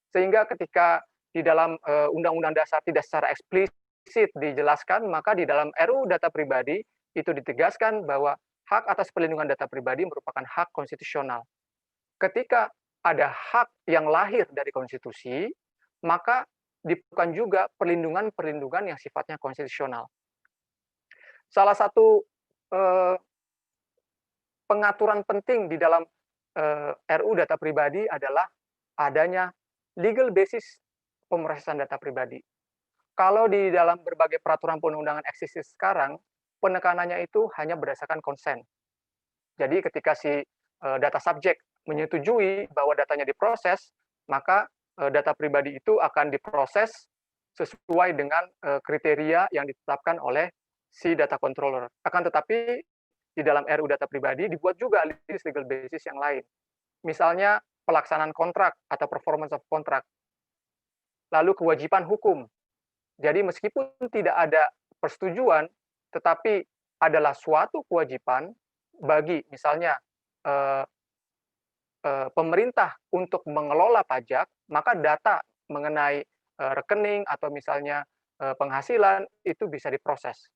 Sehingga ketika di dalam Undang-Undang Dasar tidak secara eksplisit dijelaskan, maka di dalam RUU Data Pribadi itu ditegaskan bahwa hak atas perlindungan data pribadi merupakan hak konstitusional. Ketika ada hak yang lahir dari konstitusi, maka diperlukan juga perlindungan-perlindungan yang sifatnya konstitusional. Salah satu pengaturan penting di dalam RUU Data Pribadi adalah adanya legal basis pemrosesan data pribadi. Kalau di dalam berbagai peraturan perundang-undangan eksistisi sekarang, penekanannya itu hanya berdasarkan konsen. Jadi ketika si data subjek menyetujui bahwa datanya diproses, maka data pribadi itu akan diproses sesuai dengan kriteria yang ditetapkan oleh si data controller. Akan tetapi di dalam RUU Data Pribadi dibuat juga legal basis yang lain. Misalnya pelaksanaan kontrak atau performance of contract. Lalu kewajiban hukum. Jadi meskipun tidak ada persetujuan, tetapi adalah suatu kewajiban bagi misalnya pemerintah untuk mengelola pajak, maka data mengenai rekening atau misalnya penghasilan itu bisa diproses.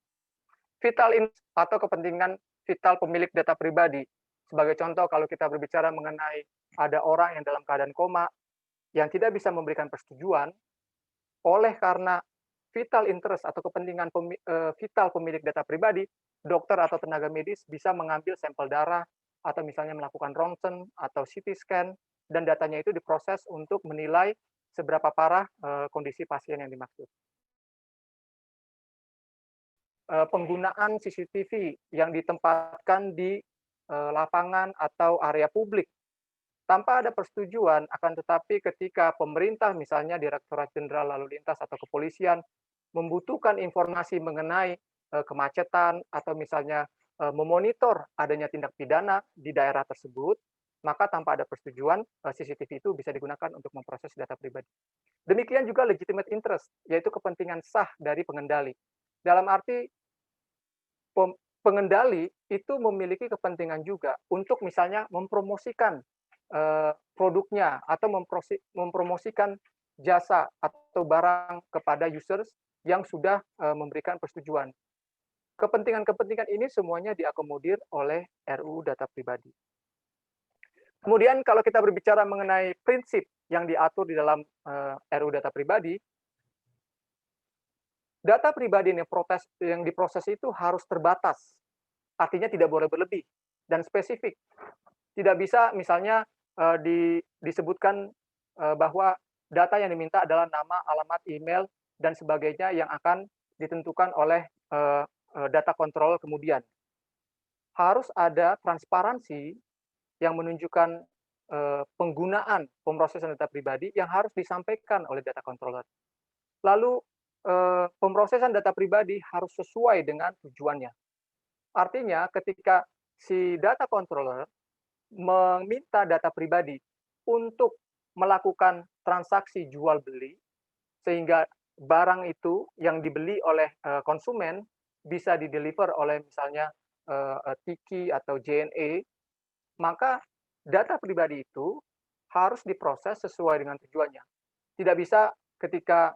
Vital atau kepentingan vital pemilik data pribadi. Sebagai contoh, kalau kita berbicara mengenai ada orang yang dalam keadaan koma yang tidak bisa memberikan persetujuan, oleh karena vital interest atau kepentingan vital pemilik data pribadi, dokter atau tenaga medis bisa mengambil sampel darah atau misalnya melakukan ronsen atau CT scan, dan datanya itu diproses untuk menilai seberapa parah kondisi pasien yang dimaksud. Penggunaan CCTV yang ditempatkan di lapangan atau area publik tanpa ada persetujuan, akan tetapi ketika pemerintah misalnya Direktorat Jenderal Lalu Lintas atau kepolisian membutuhkan informasi mengenai kemacetan atau misalnya memonitor adanya tindak pidana di daerah tersebut, maka tanpa ada persetujuan CCTV itu bisa digunakan untuk memproses data pribadi. Demikian juga legitimate interest, yaitu kepentingan sah dari pengendali. Dalam arti pengendali itu memiliki kepentingan juga untuk misalnya mempromosikan produknya atau mempromosikan jasa atau barang kepada users yang sudah memberikan persetujuan. Kepentingan-kepentingan ini semuanya diakomodir oleh RUU Data Pribadi. Kemudian kalau kita berbicara mengenai prinsip yang diatur di dalam RUU Data Pribadi, data pribadi yang diproses itu harus terbatas. Artinya tidak boleh berlebih dan spesifik. Tidak bisa misalnya disebutkan bahwa data yang diminta adalah nama, alamat, email, dan sebagainya yang akan ditentukan oleh data control kemudian. Harus ada transparansi yang menunjukkan penggunaan pemrosesan data pribadi yang harus disampaikan oleh data controller. Lalu pemrosesan data pribadi harus sesuai dengan tujuannya. Artinya ketika si data controller meminta data pribadi untuk melakukan transaksi jual beli, sehingga barang itu yang dibeli oleh konsumen bisa dideliver oleh misalnya Tiki atau JNE, maka data pribadi itu harus diproses sesuai dengan tujuannya. Tidak bisa ketika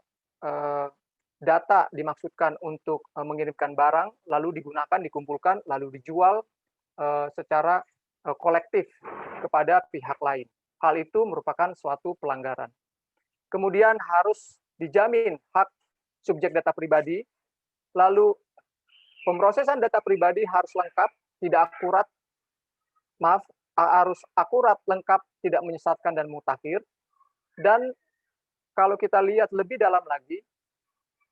data dimaksudkan untuk mengirimkan barang, lalu digunakan, dikumpulkan, lalu dijual secara kolektif kepada pihak lain. Hal itu merupakan suatu pelanggaran. Kemudian harus dijamin hak subjek data pribadi, lalu pemrosesan data pribadi harus lengkap, tidak akurat, harus akurat, lengkap, tidak menyesatkan dan mutakhir. Dan kalau kita lihat lebih dalam lagi,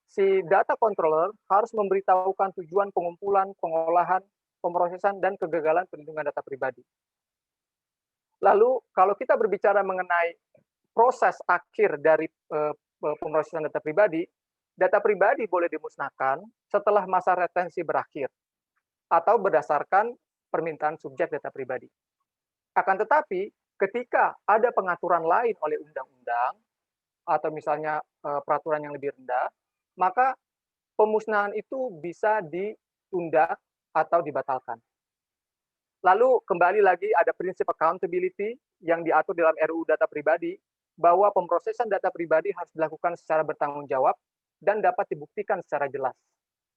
si data controller harus memberitahukan tujuan pengumpulan, pengolahan, pemrosesan, dan kegagalan perlindungan data pribadi. Lalu kalau kita berbicara mengenai proses akhir dari pemrosesan data pribadi boleh dimusnahkan setelah masa retensi berakhir atau berdasarkan permintaan subjek data pribadi. Akan tetapi, ketika ada pengaturan lain oleh undang-undang atau misalnya peraturan yang lebih rendah, maka pemusnahan itu bisa ditunda atau dibatalkan. Lalu kembali lagi ada prinsip accountability yang diatur dalam RUU Data Pribadi, bahwa pemrosesan data pribadi harus dilakukan secara bertanggung jawab dan dapat dibuktikan secara jelas.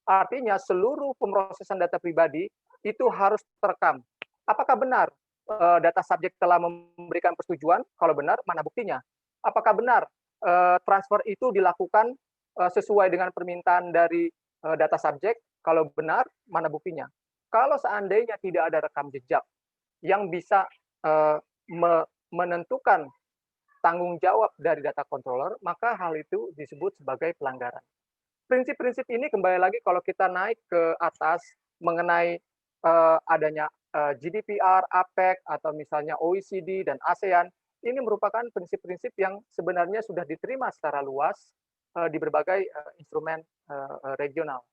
Artinya seluruh pemrosesan data pribadi itu harus terekam. Apakah benar data subjek telah memberikan persetujuan? Kalau benar, mana buktinya? Apakah benar transfer itu dilakukan sesuai dengan permintaan dari data subjek? Kalau benar, mana buktinya? Kalau seandainya tidak ada rekam jejak yang bisa menentukan tanggung jawab dari data controller, maka hal itu disebut sebagai pelanggaran. Prinsip-prinsip ini kembali lagi kalau kita naik ke atas mengenai adanya GDPR, APEC, atau misalnya OECD dan ASEAN, ini merupakan prinsip-prinsip yang sebenarnya sudah diterima secara luas di berbagai instrumen regional.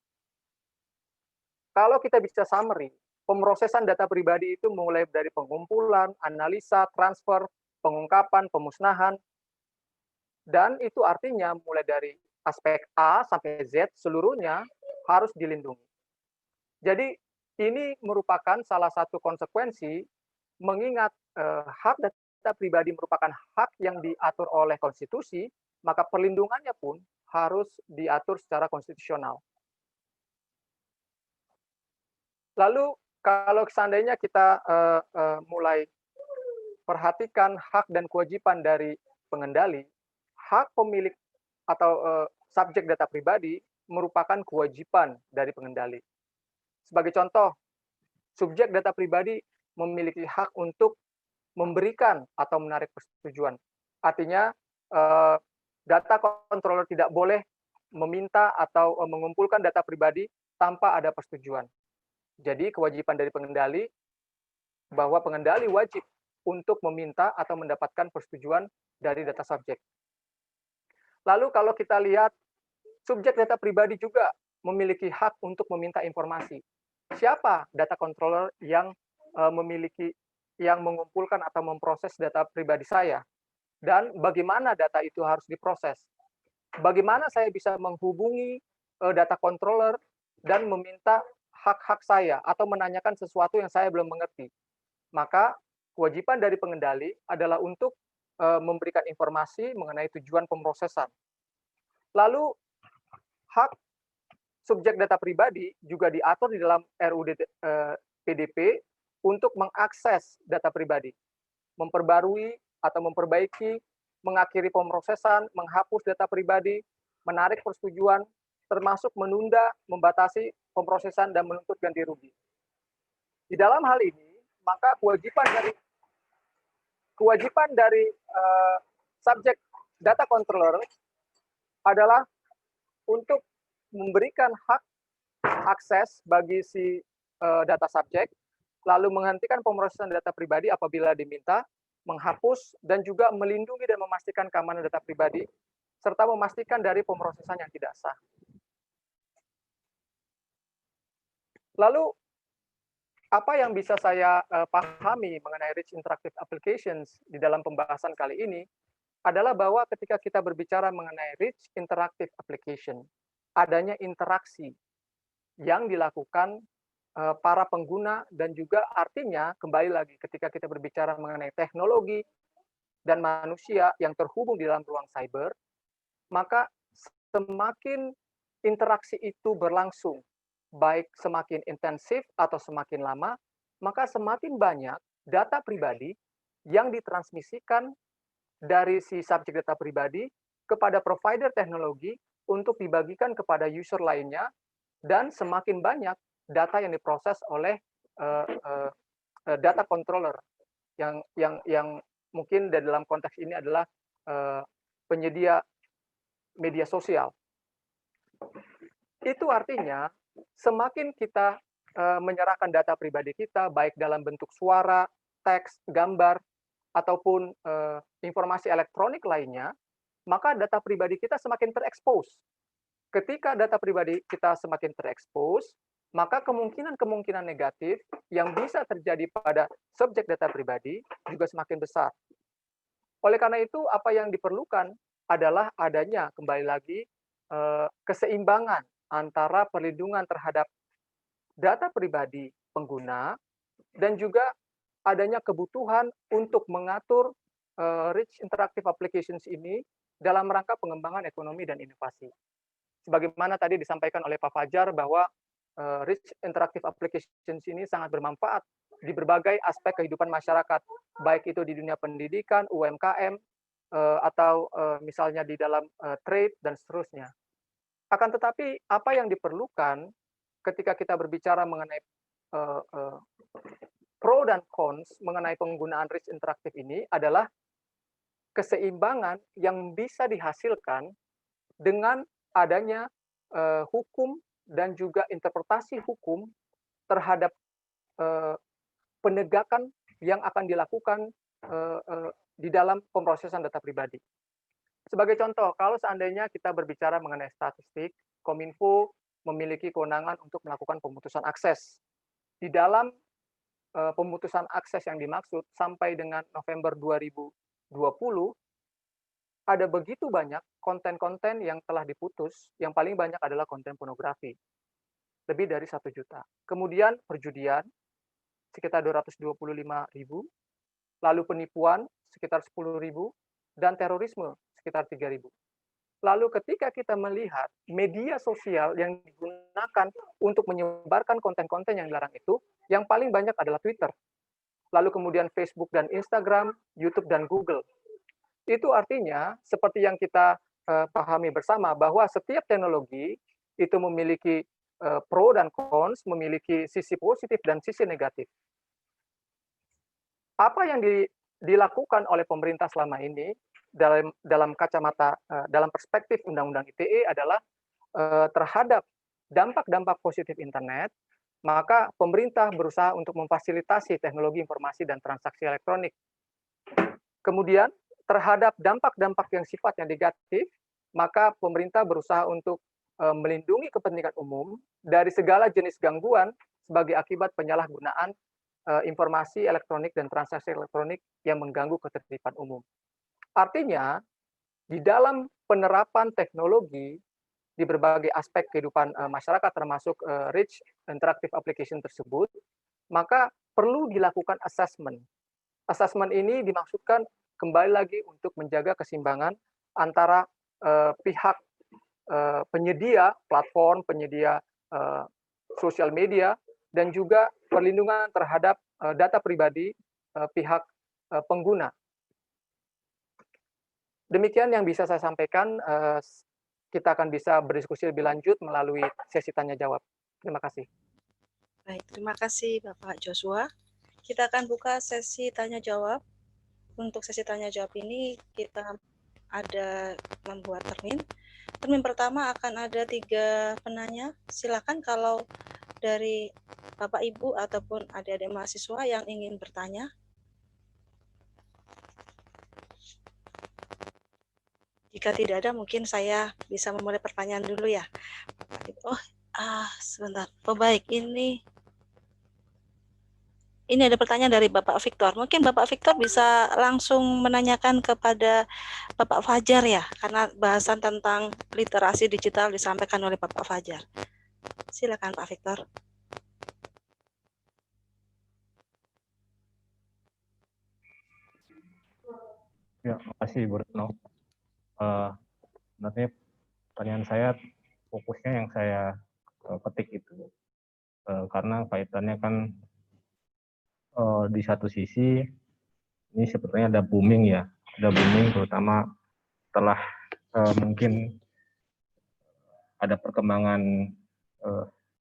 Kalau kita bisa summary, pemrosesan data pribadi itu mulai dari pengumpulan, analisa, transfer, pengungkapan, pemusnahan, dan itu artinya mulai dari aspek A sampai Z seluruhnya harus dilindungi. Jadi ini merupakan salah satu konsekuensi mengingat hak data pribadi merupakan hak yang diatur oleh konstitusi, maka perlindungannya pun harus diatur secara konstitusional. Lalu kalau seandainya kita mulai perhatikan hak dan kewajiban dari pengendali, hak pemilik atau subjek data pribadi merupakan kewajiban dari pengendali. Sebagai contoh, subjek data pribadi memiliki hak untuk memberikan atau menarik persetujuan. Artinya, data controller tidak boleh meminta atau mengumpulkan data pribadi tanpa ada persetujuan. Jadi, kewajiban dari pengendali bahwa pengendali wajib untuk meminta atau mendapatkan persetujuan dari data subjek. Lalu kalau kita lihat, subjek data pribadi juga memiliki hak untuk meminta informasi. Siapa data controller yang yang mengumpulkan atau memproses data pribadi saya? Dan bagaimana data itu harus diproses? Bagaimana saya bisa menghubungi data controller dan meminta hak-hak saya atau menanyakan sesuatu yang saya belum mengerti? Maka kewajiban dari pengendali adalah untuk memberikan informasi mengenai tujuan pemrosesan. Lalu hak subjek data pribadi juga diatur di dalam RUU PDP untuk mengakses data pribadi, memperbarui atau memperbaiki, mengakhiri pemrosesan, menghapus data pribadi, menarik persetujuan, termasuk menunda, membatasi pemrosesan dan menuntut ganti rugi. Di dalam hal ini, maka kewajiban dari subjek data controller adalah untuk memberikan hak akses bagi si data subjek, lalu menghentikan pemrosesan data pribadi apabila diminta, menghapus, dan juga melindungi dan memastikan keamanan data pribadi, serta memastikan dari pemrosesan yang tidak sah. Lalu, apa yang bisa saya pahami mengenai Rich Interactive Applications di dalam pembahasan kali ini adalah bahwa ketika kita berbicara mengenai Rich Interactive Application, adanya interaksi yang dilakukan para pengguna dan juga artinya kembali lagi ketika kita berbicara mengenai teknologi dan manusia yang terhubung di dalam ruang cyber, maka semakin interaksi itu berlangsung, baik semakin intensif atau semakin lama, maka semakin banyak data pribadi yang ditransmisikan dari si subjek data pribadi kepada provider teknologi untuk dibagikan kepada user lainnya, dan semakin banyak data yang diproses oleh data controller yang mungkin dalam konteks ini adalah penyedia media sosial. Itu artinya semakin kita menyerahkan data pribadi kita, baik dalam bentuk suara, teks, gambar, ataupun informasi elektronik lainnya, maka data pribadi kita semakin terekspos. Ketika data pribadi kita semakin terekspos, maka kemungkinan-kemungkinan negatif yang bisa terjadi pada subjek data pribadi juga semakin besar. Oleh karena itu, apa yang diperlukan adalah adanya kembali lagi keseimbangan antara perlindungan terhadap data pribadi pengguna dan juga adanya kebutuhan untuk mengatur rich interactive applications ini dalam rangka pengembangan ekonomi dan inovasi. Sebagaimana tadi disampaikan oleh Pak Fajar bahwa rich interactive applications ini sangat bermanfaat di berbagai aspek kehidupan masyarakat, baik itu di dunia pendidikan, UMKM, atau misalnya di dalam trade dan seterusnya. Akan tetapi apa yang diperlukan ketika kita berbicara mengenai pro dan cons mengenai penggunaan rich interaktif ini adalah keseimbangan yang bisa dihasilkan dengan adanya hukum dan juga interpretasi hukum terhadap penegakan yang akan dilakukan di dalam pemrosesan data pribadi. Sebagai contoh, kalau seandainya kita berbicara mengenai statistik, Kominfo memiliki kewenangan untuk melakukan pemutusan akses. Di dalam pemutusan akses yang dimaksud sampai dengan November 2020, ada begitu banyak konten-konten yang telah diputus, yang paling banyak adalah konten pornografi. Lebih dari 1 juta. Kemudian perjudian, sekitar 225.000, lalu penipuan, sekitar 10.000, dan terorisme, sekitar 3.000. Lalu ketika kita melihat media sosial yang digunakan untuk menyebarkan konten-konten yang dilarang itu, yang paling banyak adalah Twitter. Lalu kemudian Facebook dan Instagram, YouTube dan Google. Itu artinya, seperti yang kita pahami bersama, bahwa setiap teknologi itu memiliki pro dan cons, memiliki sisi positif dan sisi negatif. Apa yang dilakukan oleh pemerintah selama ini dalam kacamata dalam perspektif Undang-Undang ITE adalah terhadap dampak-dampak positif internet, maka pemerintah berusaha untuk memfasilitasi teknologi informasi dan transaksi elektronik. Kemudian terhadap dampak-dampak yang sifatnya negatif, maka pemerintah berusaha untuk melindungi kepentingan umum dari segala jenis gangguan sebagai akibat penyalahgunaan informasi elektronik dan transaksi elektronik yang mengganggu ketertiban umum. Artinya, di dalam penerapan teknologi di berbagai aspek kehidupan masyarakat termasuk rich interactive application tersebut, maka perlu dilakukan assessment. Assessment ini dimaksudkan kembali lagi untuk menjaga keseimbangan antara pihak penyedia platform, penyedia sosial media, dan juga perlindungan terhadap data pribadi pihak pengguna. Demikian yang bisa saya sampaikan. Kita akan bisa berdiskusi lebih lanjut melalui sesi tanya jawab. Terima kasih. Baik, terima kasih Bapak Joshua. Kita akan buka sesi tanya jawab. Untuk sesi tanya jawab ini kita ada membuat termin. Termin pertama akan ada 3 penanya. Silakan kalau dari Bapak Ibu ataupun adik-adik mahasiswa yang ingin bertanya. Jika tidak ada, mungkin saya bisa memulai pertanyaan dulu ya. Oh, sebentar. Oh baik, ini ada pertanyaan dari Bapak Victor. Mungkin Bapak Victor bisa langsung menanyakan kepada Bapak Fajar ya, karena bahasan tentang literasi digital disampaikan oleh Bapak Fajar. Silakan Pak Victor. Ya, makasih Bu Retno. Sebenarnya pertanyaan saya fokusnya yang saya petik itu karena kaitannya kan di satu sisi ini sepertinya ada booming ya, terutama setelah mungkin ada perkembangan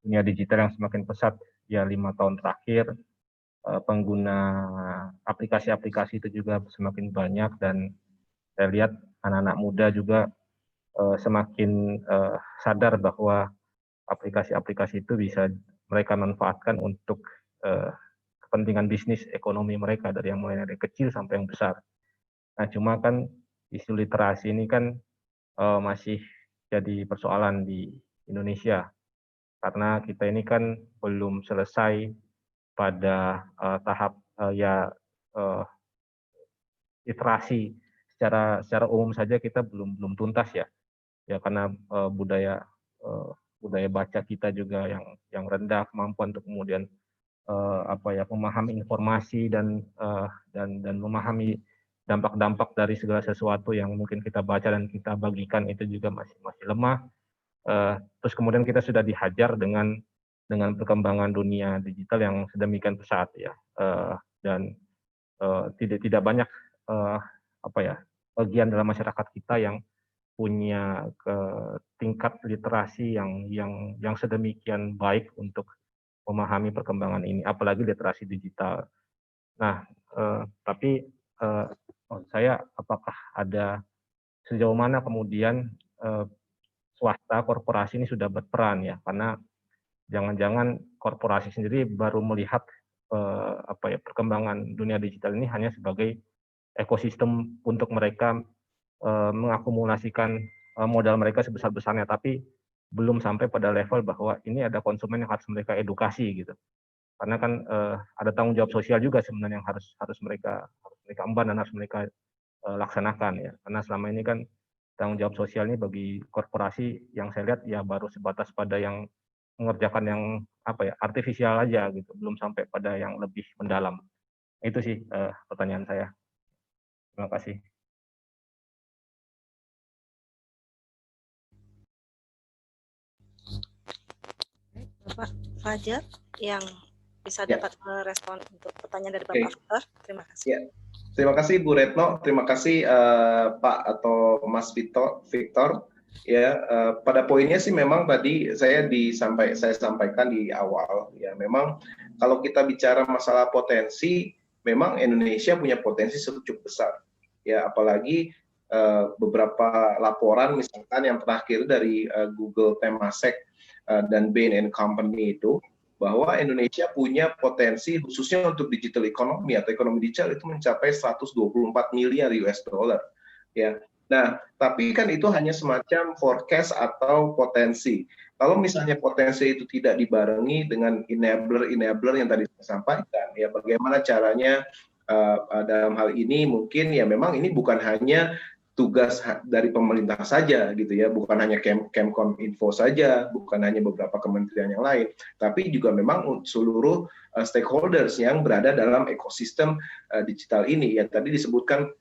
dunia digital yang semakin pesat ya 5 tahun terakhir, pengguna aplikasi-aplikasi itu juga semakin banyak dan saya lihat anak-anak muda juga semakin sadar bahwa aplikasi-aplikasi itu bisa mereka manfaatkan untuk kepentingan bisnis ekonomi mereka dari yang mulai dari kecil sampai yang besar. Nah, cuma kan isu literasi ini kan masih jadi persoalan di Indonesia. karena kita ini kan belum selesai pada tahap literasi secara umum saja kita belum tuntas ya karena budaya baca kita juga yang rendah, kemampuan untuk kemudian memahami informasi dan memahami dampak-dampak dari segala sesuatu yang mungkin kita baca dan kita bagikan itu juga masih lemah. Terus kemudian kita sudah dihajar dengan perkembangan dunia digital yang sedemikian pesat ya, dan tidak banyak bagian dalam masyarakat kita yang punya tingkat literasi yang sedemikian baik untuk memahami perkembangan ini, apalagi literasi digital. Nah, tapi saya apakah ada sejauh mana kemudian swasta, korporasi ini sudah berperan ya, karena jangan-jangan korporasi sendiri baru melihat perkembangan dunia digital ini hanya sebagai ekosistem untuk mereka mengakumulasikan modal mereka sebesar-besarnya, tapi belum sampai pada level bahwa ini ada konsumen yang harus mereka edukasi gitu. Karena kan ada tanggung jawab sosial juga sebenarnya yang harus mereka emban dan harus mereka laksanakan ya. Karena selama ini kan tanggung jawab sosial ini bagi korporasi yang saya lihat ya baru sebatas pada yang mengerjakan yang artifisial aja gitu, belum sampai pada yang lebih mendalam. Itu sih pertanyaan saya. Terima kasih. Bapak Fajar yang bisa dapat merespon untuk pertanyaan dari Bapak Victor. Terima kasih. Ya. Terima kasih Bu Retno, terima kasih Pak atau Mas Victor. Ya, pada poinnya sih memang tadi saya sampaikan di awal ya, memang kalau kita bicara masalah potensi, memang Indonesia punya potensi cukup besar. Ya, apalagi beberapa laporan misalkan yang terakhir dari Google Temasek dan Bain & Company itu, bahwa Indonesia punya potensi khususnya untuk digital economy atau ekonomi digital itu mencapai 124 miliar US dollar. Ya. Nah, tapi kan itu hanya semacam forecast atau potensi. Kalau misalnya potensi itu tidak dibarengi dengan enabler yang tadi saya sampaikan, ya bagaimana caranya dalam hal ini mungkin ya memang ini bukan hanya tugas dari pemerintah saja gitu ya, bukan hanya Kemkominfo saja, bukan hanya beberapa kementerian yang lain, tapi juga memang seluruh stakeholders yang berada dalam ekosistem digital ini. Ya tadi disebutkan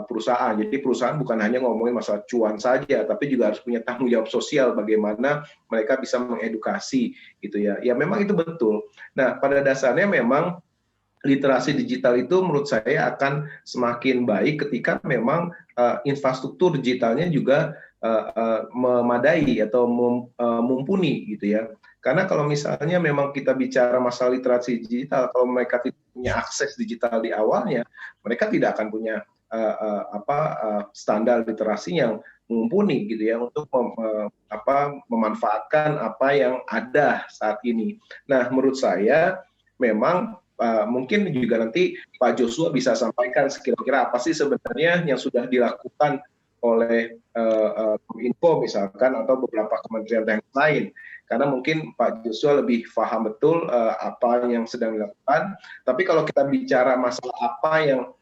perusahaan, jadi perusahaan bukan hanya ngomongin masalah cuan saja, tapi juga harus punya tanggung jawab sosial bagaimana mereka bisa mengedukasi gitu ya. Ya memang itu betul. Nah pada dasarnya memang literasi digital itu menurut saya akan semakin baik ketika memang infrastruktur digitalnya juga memadai atau mumpuni gitu ya. Karena kalau misalnya memang kita bicara masalah literasi digital, kalau mereka tidak punya akses digital di awalnya, mereka tidak akan punya standar literasi yang mumpuni gitu ya untuk memanfaatkan apa yang ada saat ini. Nah, menurut saya memang mungkin juga nanti Pak Joshua bisa sampaikan kira-kira apa sih sebenarnya yang sudah dilakukan oleh Kominfo misalkan atau beberapa kementerian yang lain, karena mungkin Pak Joshua lebih paham betul apa yang sedang dilakukan. Tapi kalau kita bicara masalah apa yang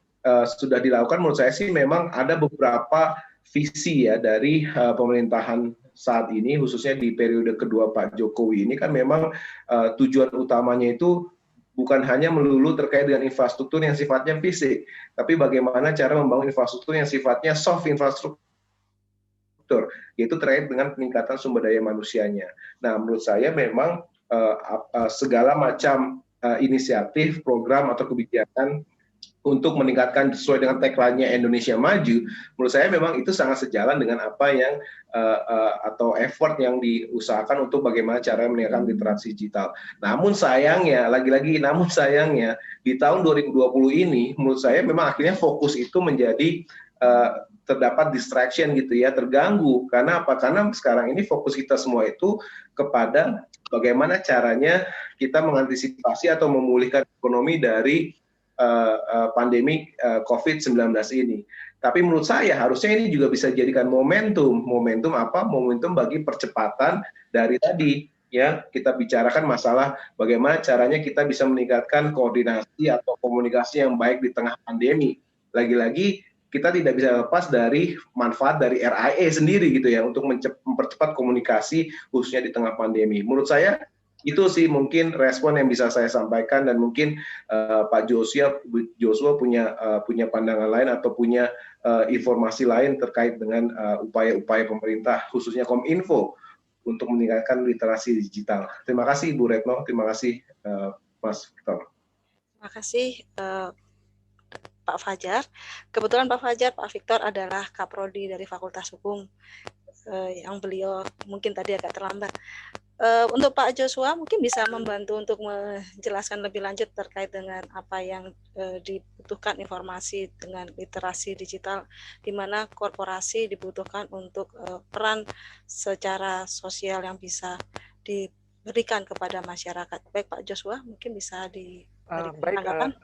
sudah dilakukan, menurut saya sih memang ada beberapa visi ya dari pemerintahan saat ini, khususnya di periode kedua Pak Jokowi ini kan memang tujuan utamanya itu bukan hanya melulu terkait dengan infrastruktur yang sifatnya fisik, tapi bagaimana cara membangun infrastruktur yang sifatnya soft infrastruktur, yaitu terkait dengan peningkatan sumber daya manusianya. Nah, menurut saya memang segala macam inisiatif, program atau kebijakan untuk meningkatkan sesuai dengan tagline-nya Indonesia Maju, menurut saya memang itu sangat sejalan dengan apa yang atau effort yang diusahakan untuk bagaimana cara meningkatkan literasi digital. Namun sayangnya, lagi-lagi namun sayangnya di tahun 2020 ini menurut saya memang akhirnya fokus itu menjadi terdapat distraction gitu ya, terganggu. Karena apa? Karena sekarang ini fokus kita semua itu kepada bagaimana caranya kita mengantisipasi atau memulihkan ekonomi dari pandemi COVID-19 ini. Tapi menurut saya harusnya ini juga bisa dijadikan momentum apa? Momentum bagi percepatan dari tadi ya kita bicarakan masalah bagaimana caranya kita bisa meningkatkan koordinasi atau komunikasi yang baik di tengah pandemi. Lagi-lagi kita tidak bisa lepas dari manfaat dari RIA sendiri gitu ya untuk mempercepat komunikasi khususnya di tengah pandemi. Menurut saya itu sih mungkin respon yang bisa saya sampaikan, dan mungkin Pak Joshua punya pandangan lain atau punya informasi lain terkait dengan upaya-upaya pemerintah khususnya Kominfo untuk meningkatkan literasi digital. Terima kasih Ibu Retno, terima kasih Mas Victor. Terima kasih Pak Fajar. Kebetulan Pak Fajar, Pak Victor adalah Kaprodi dari Fakultas Hukum, yang beliau mungkin tadi agak terlambat. Untuk Pak Joshua mungkin bisa membantu untuk menjelaskan lebih lanjut terkait dengan apa yang dibutuhkan informasi dengan literasi digital, di mana korporasi dibutuhkan untuk peran secara sosial yang bisa diberikan kepada masyarakat. Baik Pak Joshua, mungkin bisa ditanggapan.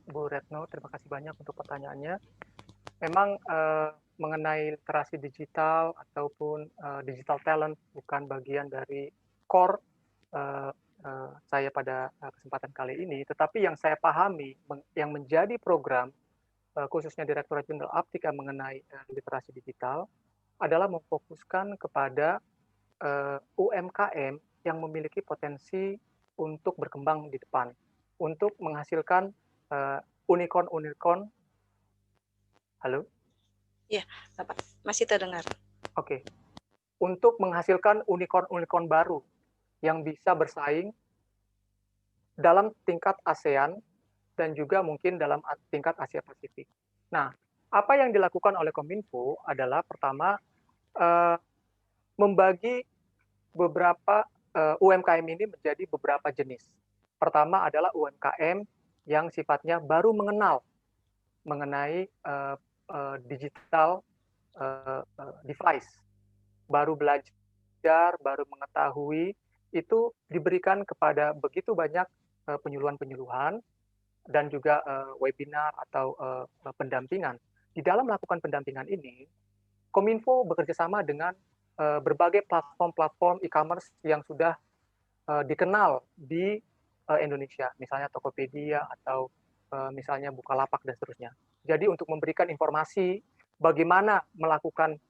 Bu Retno, terima kasih banyak untuk pertanyaannya. Memang mengenai literasi digital ataupun digital talent bukan bagian dari core saya pada kesempatan kali ini, tetapi yang saya pahami yang menjadi program khususnya Direktorat Jenderal Aptika mengenai literasi digital adalah memfokuskan kepada UMKM yang memiliki potensi untuk berkembang di depan, untuk menghasilkan unicorn. Halo? Ya, Bapak masih terdengar. Oke. Untuk menghasilkan unicorn baru yang bisa bersaing dalam tingkat ASEAN dan juga mungkin dalam tingkat Asia Pasifik. Nah, apa yang dilakukan oleh Kominfo adalah pertama membagi beberapa UMKM ini menjadi beberapa jenis. Pertama adalah UMKM yang sifatnya baru mengenal mengenai digital device, baru belajar, baru mengetahui, itu diberikan kepada begitu banyak penyuluhan-penyuluhan dan juga webinar atau pendampingan. Di dalam melakukan pendampingan ini, Kominfo bekerjasama dengan berbagai platform-platform e-commerce yang sudah dikenal di Indonesia, misalnya Tokopedia atau misalnya Bukalapak dan seterusnya. Jadi untuk memberikan informasi bagaimana melakukan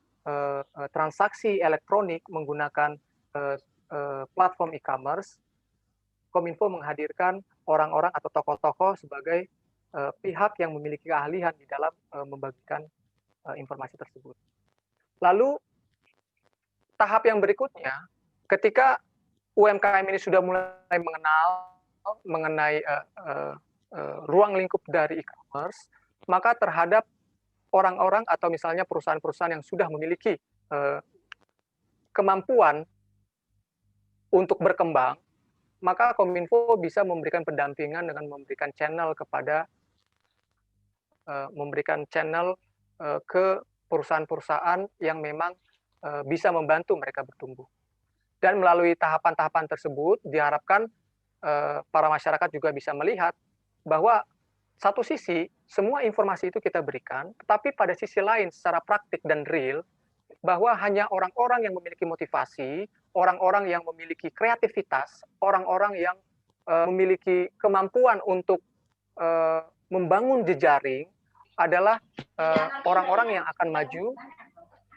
transaksi elektronik menggunakan platform e-commerce, Kominfo menghadirkan orang-orang atau tokoh-tokoh sebagai pihak yang memiliki keahlian di dalam membagikan informasi tersebut. Lalu tahap yang berikutnya, ketika UMKM ini sudah mulai mengenal mengenai ruang lingkup dari e-commerce, maka terhadap orang-orang atau misalnya perusahaan-perusahaan yang sudah memiliki kemampuan untuk berkembang, maka Kominfo bisa memberikan pendampingan dengan memberikan channel ke perusahaan-perusahaan yang memang bisa membantu mereka bertumbuh. Dan melalui tahapan-tahapan tersebut diharapkan para masyarakat juga bisa melihat bahwa satu sisi semua informasi itu kita berikan, tetapi pada sisi lain secara praktik dan real, bahwa hanya orang-orang yang memiliki motivasi, orang-orang yang memiliki kreativitas, orang-orang yang memiliki kemampuan untuk membangun jejaring adalah orang-orang yang akan maju,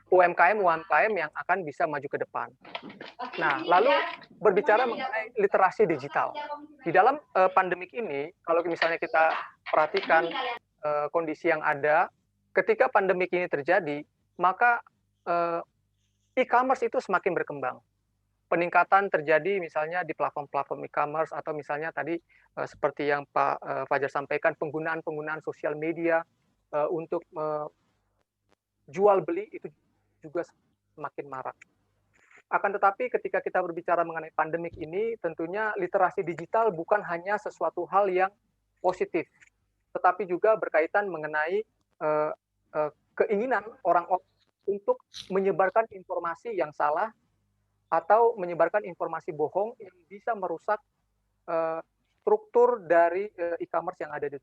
UMKM yang akan bisa maju ke depan. Nah, lalu berbicara mengenai literasi digital. Di dalam pandemik ini, kalau misalnya kita perhatikan kondisi yang ada, ketika pandemik ini terjadi, maka e-commerce itu semakin berkembang. Peningkatan terjadi misalnya di platform-platform e-commerce atau misalnya tadi seperti yang Pak Fajar sampaikan, penggunaan sosial media untuk jual beli itu juga semakin marak. Akan tetapi ketika kita berbicara mengenai pandemik ini, tentunya literasi digital bukan hanya sesuatu hal yang positif, tetapi juga berkaitan mengenai keinginan orang untuk menyebarkan informasi yang salah atau menyebarkan informasi bohong yang bisa merusak struktur dari e-commerce yang ada di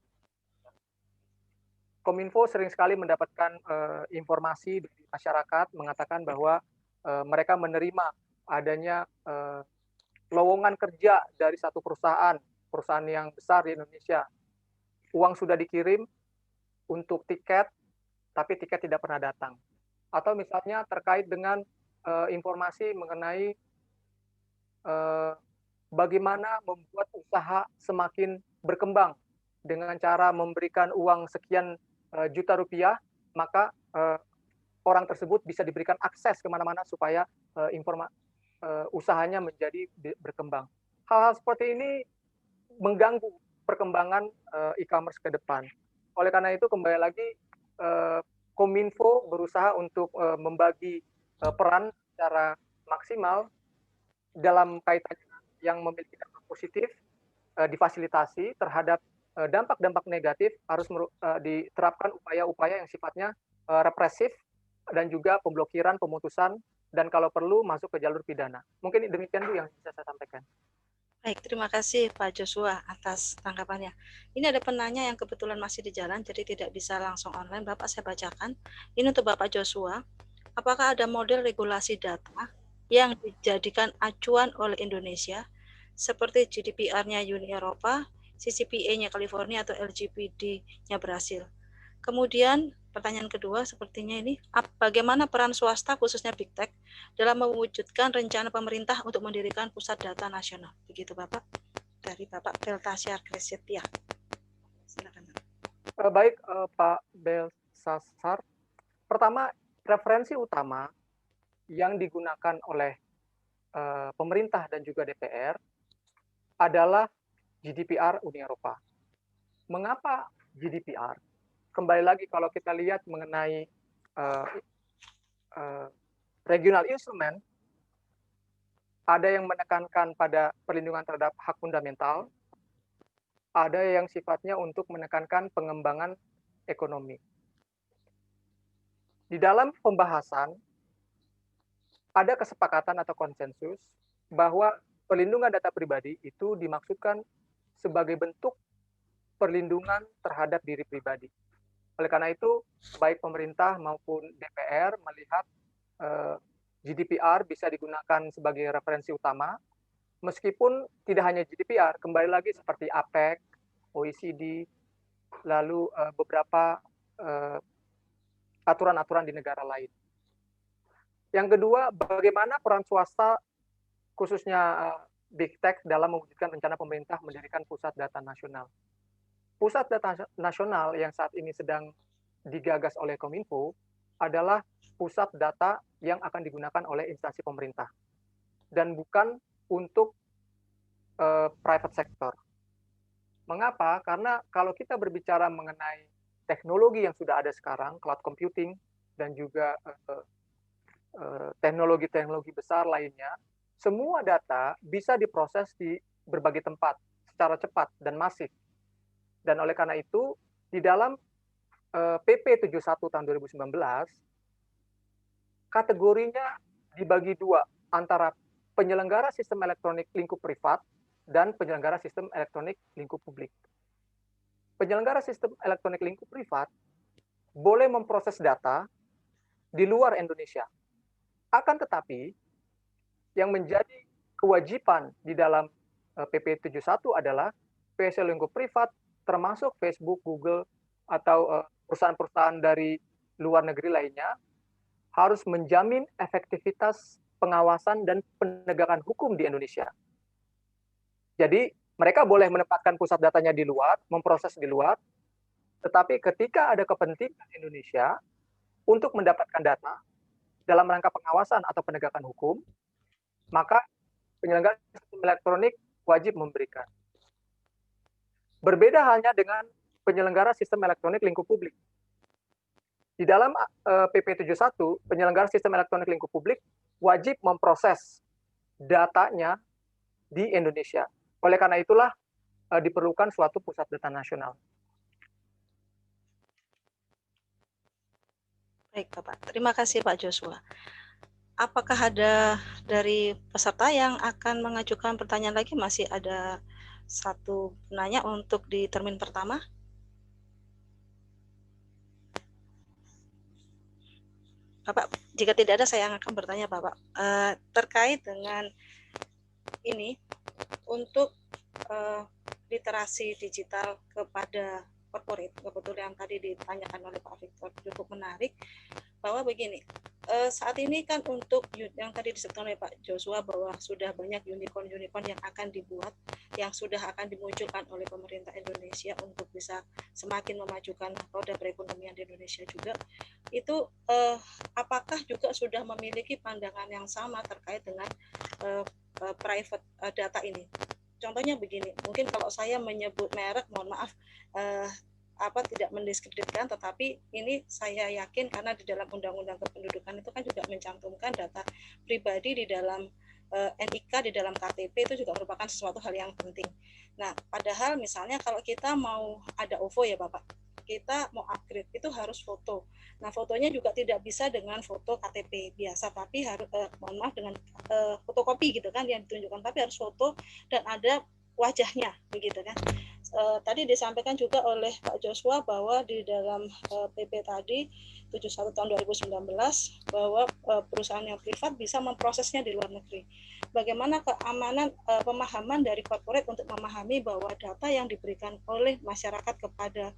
Kominfo sering sekali mendapatkan informasi dari masyarakat mengatakan bahwa mereka menerima adanya lowongan kerja dari satu perusahaan yang besar di Indonesia. Uang sudah dikirim untuk tiket, tapi tiket tidak pernah datang. Atau misalnya terkait dengan informasi mengenai bagaimana membuat usaha semakin berkembang dengan cara memberikan uang sekian juta rupiah, maka orang tersebut bisa diberikan akses kemana-mana supaya usahanya menjadi berkembang. Hal-hal seperti ini mengganggu perkembangan e-commerce ke depan. Oleh karena itu, kembali lagi, Kominfo berusaha untuk membagi peran secara maksimal dalam kaitan yang memiliki dampak positif, difasilitasi terhadap dampak-dampak negatif harus diterapkan upaya-upaya yang sifatnya represif dan juga pemblokiran, pemutusan, dan kalau perlu masuk ke jalur pidana. Mungkin demikian Bu yang bisa saya sampaikan. Baik, terima kasih Pak Joshua atas tanggapannya. Ini ada penanya yang kebetulan masih di jalan, jadi tidak bisa langsung online. Bapak saya bacakan. Ini untuk Bapak Joshua. Apakah ada model regulasi data yang dijadikan acuan oleh Indonesia, seperti GDPR-nya Uni Eropa, CCPA-nya California, atau LGPD-nya Brasil? Kemudian pertanyaan kedua sepertinya ini, bagaimana peran swasta khususnya Big Tech dalam mewujudkan rencana pemerintah untuk mendirikan pusat data nasional? Begitu Bapak, dari Bapak Beltasyar Kresetia. Silakan. Baik Pak Belsasar. Pertama, referensi utama yang digunakan oleh pemerintah dan juga DPR adalah GDPR Uni Eropa. Mengapa GDPR? Kembali lagi kalau kita lihat mengenai regional instrument, ada yang menekankan pada perlindungan terhadap hak fundamental, ada yang sifatnya untuk menekankan pengembangan ekonomi. Di dalam pembahasan, ada kesepakatan atau konsensus bahwa perlindungan data pribadi itu dimaksudkan sebagai bentuk perlindungan terhadap diri pribadi. Oleh karena itu, baik pemerintah maupun DPR melihat GDPR bisa digunakan sebagai referensi utama, meskipun tidak hanya GDPR, kembali lagi seperti APEC, OECD, lalu beberapa aturan-aturan di negara lain. Yang kedua, bagaimana peran swasta, khususnya Big Tech, dalam mewujudkan rencana pemerintah mendirikan pusat data nasional. Pusat data nasional yang saat ini sedang digagas oleh Kominfo adalah pusat data yang akan digunakan oleh instansi pemerintah dan bukan untuk private sector. Mengapa? Karena kalau kita berbicara mengenai teknologi yang sudah ada sekarang, cloud computing dan juga teknologi-teknologi besar lainnya, semua data bisa diproses di berbagai tempat secara cepat dan masif. Dan oleh karena itu, di dalam PP 71 tahun 2019, kategorinya dibagi dua, antara penyelenggara sistem elektronik lingkup privat dan penyelenggara sistem elektronik lingkup publik. Penyelenggara sistem elektronik lingkup privat boleh memproses data di luar Indonesia. Akan tetapi, yang menjadi kewajiban di dalam PP 71 adalah PSL lingkup privat, termasuk Facebook, Google, atau perusahaan-perusahaan dari luar negeri lainnya, harus menjamin efektivitas pengawasan dan penegakan hukum di Indonesia. Jadi, mereka boleh menempatkan pusat datanya di luar, memproses di luar, tetapi ketika ada kepentingan Indonesia untuk mendapatkan data dalam rangka pengawasan atau penegakan hukum, maka penyelenggara sistem elektronik wajib memberikan. Berbeda halnya dengan penyelenggara sistem elektronik lingkup publik. Di dalam PP 71, penyelenggara sistem elektronik lingkup publik wajib memproses datanya di Indonesia. Oleh karena itulah diperlukan suatu pusat data nasional. Baik, Bapak. Terima kasih, Pak Joshua. Apakah ada dari peserta yang akan mengajukan pertanyaan lagi? Masih ada satu penanya untuk di termin pertama. Bapak, jika tidak ada saya akan bertanya Bapak terkait dengan ini untuk literasi digital kepada corporate. Kebetulan yang tadi ditanyakan oleh Pak Victor cukup menarik bahwa begini, saat ini kan untuk yang tadi disebutkan oleh Pak Joshua bahwa sudah banyak unicorn-unicorn yang akan dibuat, yang sudah akan dimunculkan oleh pemerintah Indonesia untuk bisa semakin memajukan roda perekonomian di Indonesia juga. Itu apakah juga sudah memiliki pandangan yang sama terkait dengan private data ini? Contohnya begini, mungkin kalau saya menyebut merek, mohon maaf, tidak mendiskreditkan, tetapi ini saya yakin karena di dalam Undang-Undang Kependudukan itu kan juga mencantumkan data pribadi di dalam NIK, di dalam KTP itu juga merupakan sesuatu hal yang penting. Nah, padahal misalnya kalau kita mau ada OVO ya Bapak, kita mau upgrade itu harus foto. Nah, fotonya juga tidak bisa dengan foto KTP biasa, tapi harus mohon maaf dengan fotokopi gitu kan yang ditunjukkan, tapi harus foto dan ada wajahnya begitu kan. Tadi disampaikan juga oleh Pak Joshua bahwa di dalam PP tadi 71 tahun 2019 bahwa perusahaan yang privat bisa memprosesnya di luar negeri. Bagaimana keamanan pemahaman dari corporate untuk memahami bahwa data yang diberikan oleh masyarakat kepada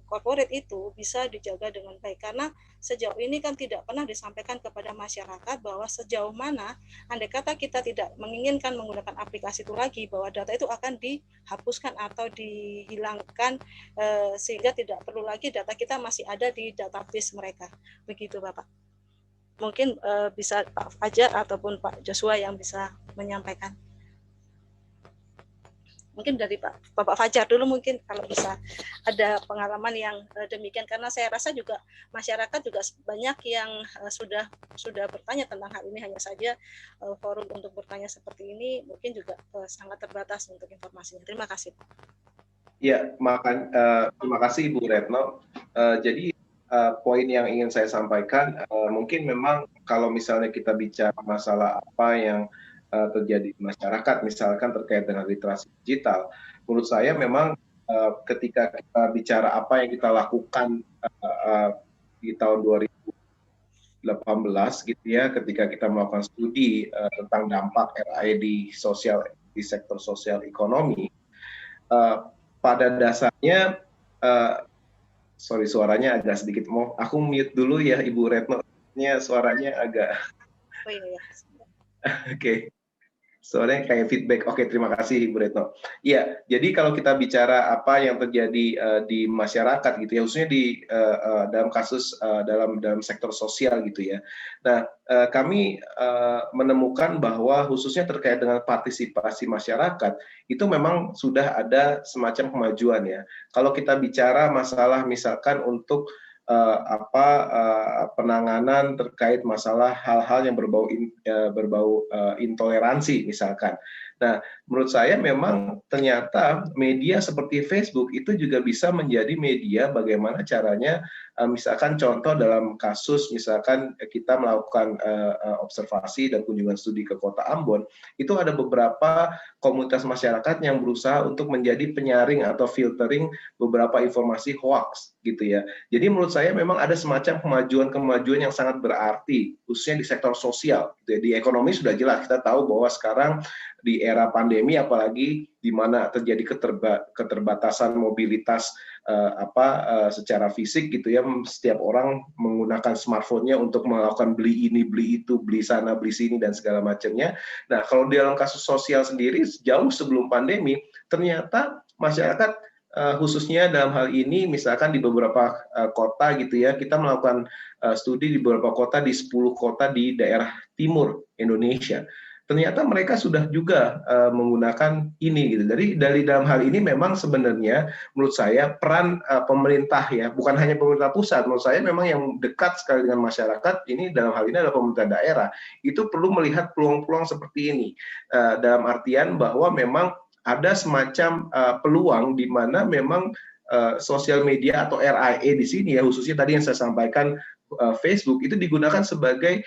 corporate itu bisa dijaga dengan baik, karena sejauh ini kan tidak pernah disampaikan kepada masyarakat bahwa sejauh mana andai kata kita tidak menginginkan menggunakan aplikasi itu lagi, bahwa data itu akan dihapuskan atau dihilangkan sehingga tidak perlu lagi data kita masih ada di database mereka. Begitu Bapak. Mungkin bisa Pak Fajar ataupun Pak Joshua yang bisa menyampaikan. Mungkin dari Bapak Fajar dulu mungkin kalau bisa ada pengalaman yang demikian, karena saya rasa juga masyarakat juga banyak yang sudah bertanya tentang hal ini, hanya saja forum untuk bertanya seperti ini mungkin juga sangat terbatas untuk informasinya. Terima kasih. Ya, terima kasih Ibu Retno. Jadi poin yang ingin saya sampaikan, mungkin memang kalau misalnya kita bicara masalah apa yang terjadi di masyarakat, misalkan terkait dengan literasi digital, menurut saya memang ketika kita bicara apa yang kita lakukan di tahun 2018 gitu ya, ketika kita melakukan studi tentang dampak RAE di sektor sosial ekonomi, pada dasarnya sorry suaranya agak sedikit, mau aku mute dulu ya Ibu Retno, suaranya agak Oke. Soalnya kayak feedback. Oke, terima kasih Ibu Retno. Iya, jadi kalau kita bicara apa yang terjadi di masyarakat gitu ya, khususnya di dalam kasus dalam sektor sosial gitu ya. Nah, kami menemukan bahwa khususnya terkait dengan partisipasi masyarakat itu memang sudah ada semacam kemajuan ya. Kalau kita bicara masalah misalkan untuk penanganan terkait masalah hal-hal yang berbau intoleransi misalkan. Nah, menurut saya memang ternyata media seperti Facebook itu juga bisa menjadi media bagaimana caranya, misalkan contoh dalam kasus misalkan kita melakukan observasi dan kunjungan studi ke Kota Ambon, itu ada beberapa komunitas masyarakat yang berusaha untuk menjadi penyaring atau filtering beberapa informasi hoax gitu ya. Jadi menurut saya memang ada semacam kemajuan yang sangat berarti, khususnya di sektor sosial. Di ekonomi sudah jelas, kita tahu bahwa sekarang di era pandemi, apalagi di mana terjadi keterbatasan mobilitas secara fisik gitu ya, setiap orang menggunakan smartphone-nya untuk melakukan beli ini, beli itu, beli sana, beli sini, dan segala macamnya. Nah, kalau di dalam kasus sosial sendiri, jauh sebelum pandemi, ternyata masyarakat khususnya dalam hal ini misalkan di beberapa kota gitu ya, kita melakukan studi di beberapa kota, di 10 kota di daerah timur Indonesia. Ternyata mereka sudah juga menggunakan ini gitu. Jadi dari dalam hal ini memang sebenarnya menurut saya peran pemerintah ya, bukan hanya pemerintah pusat, menurut saya memang yang dekat sekali dengan masyarakat ini dalam hal ini adalah pemerintah daerah. Itu perlu melihat peluang-peluang seperti ini. Dalam artian bahwa memang ada semacam peluang di mana memang sosial media atau RAE di sini ya, khususnya tadi yang saya sampaikan Facebook itu digunakan sebagai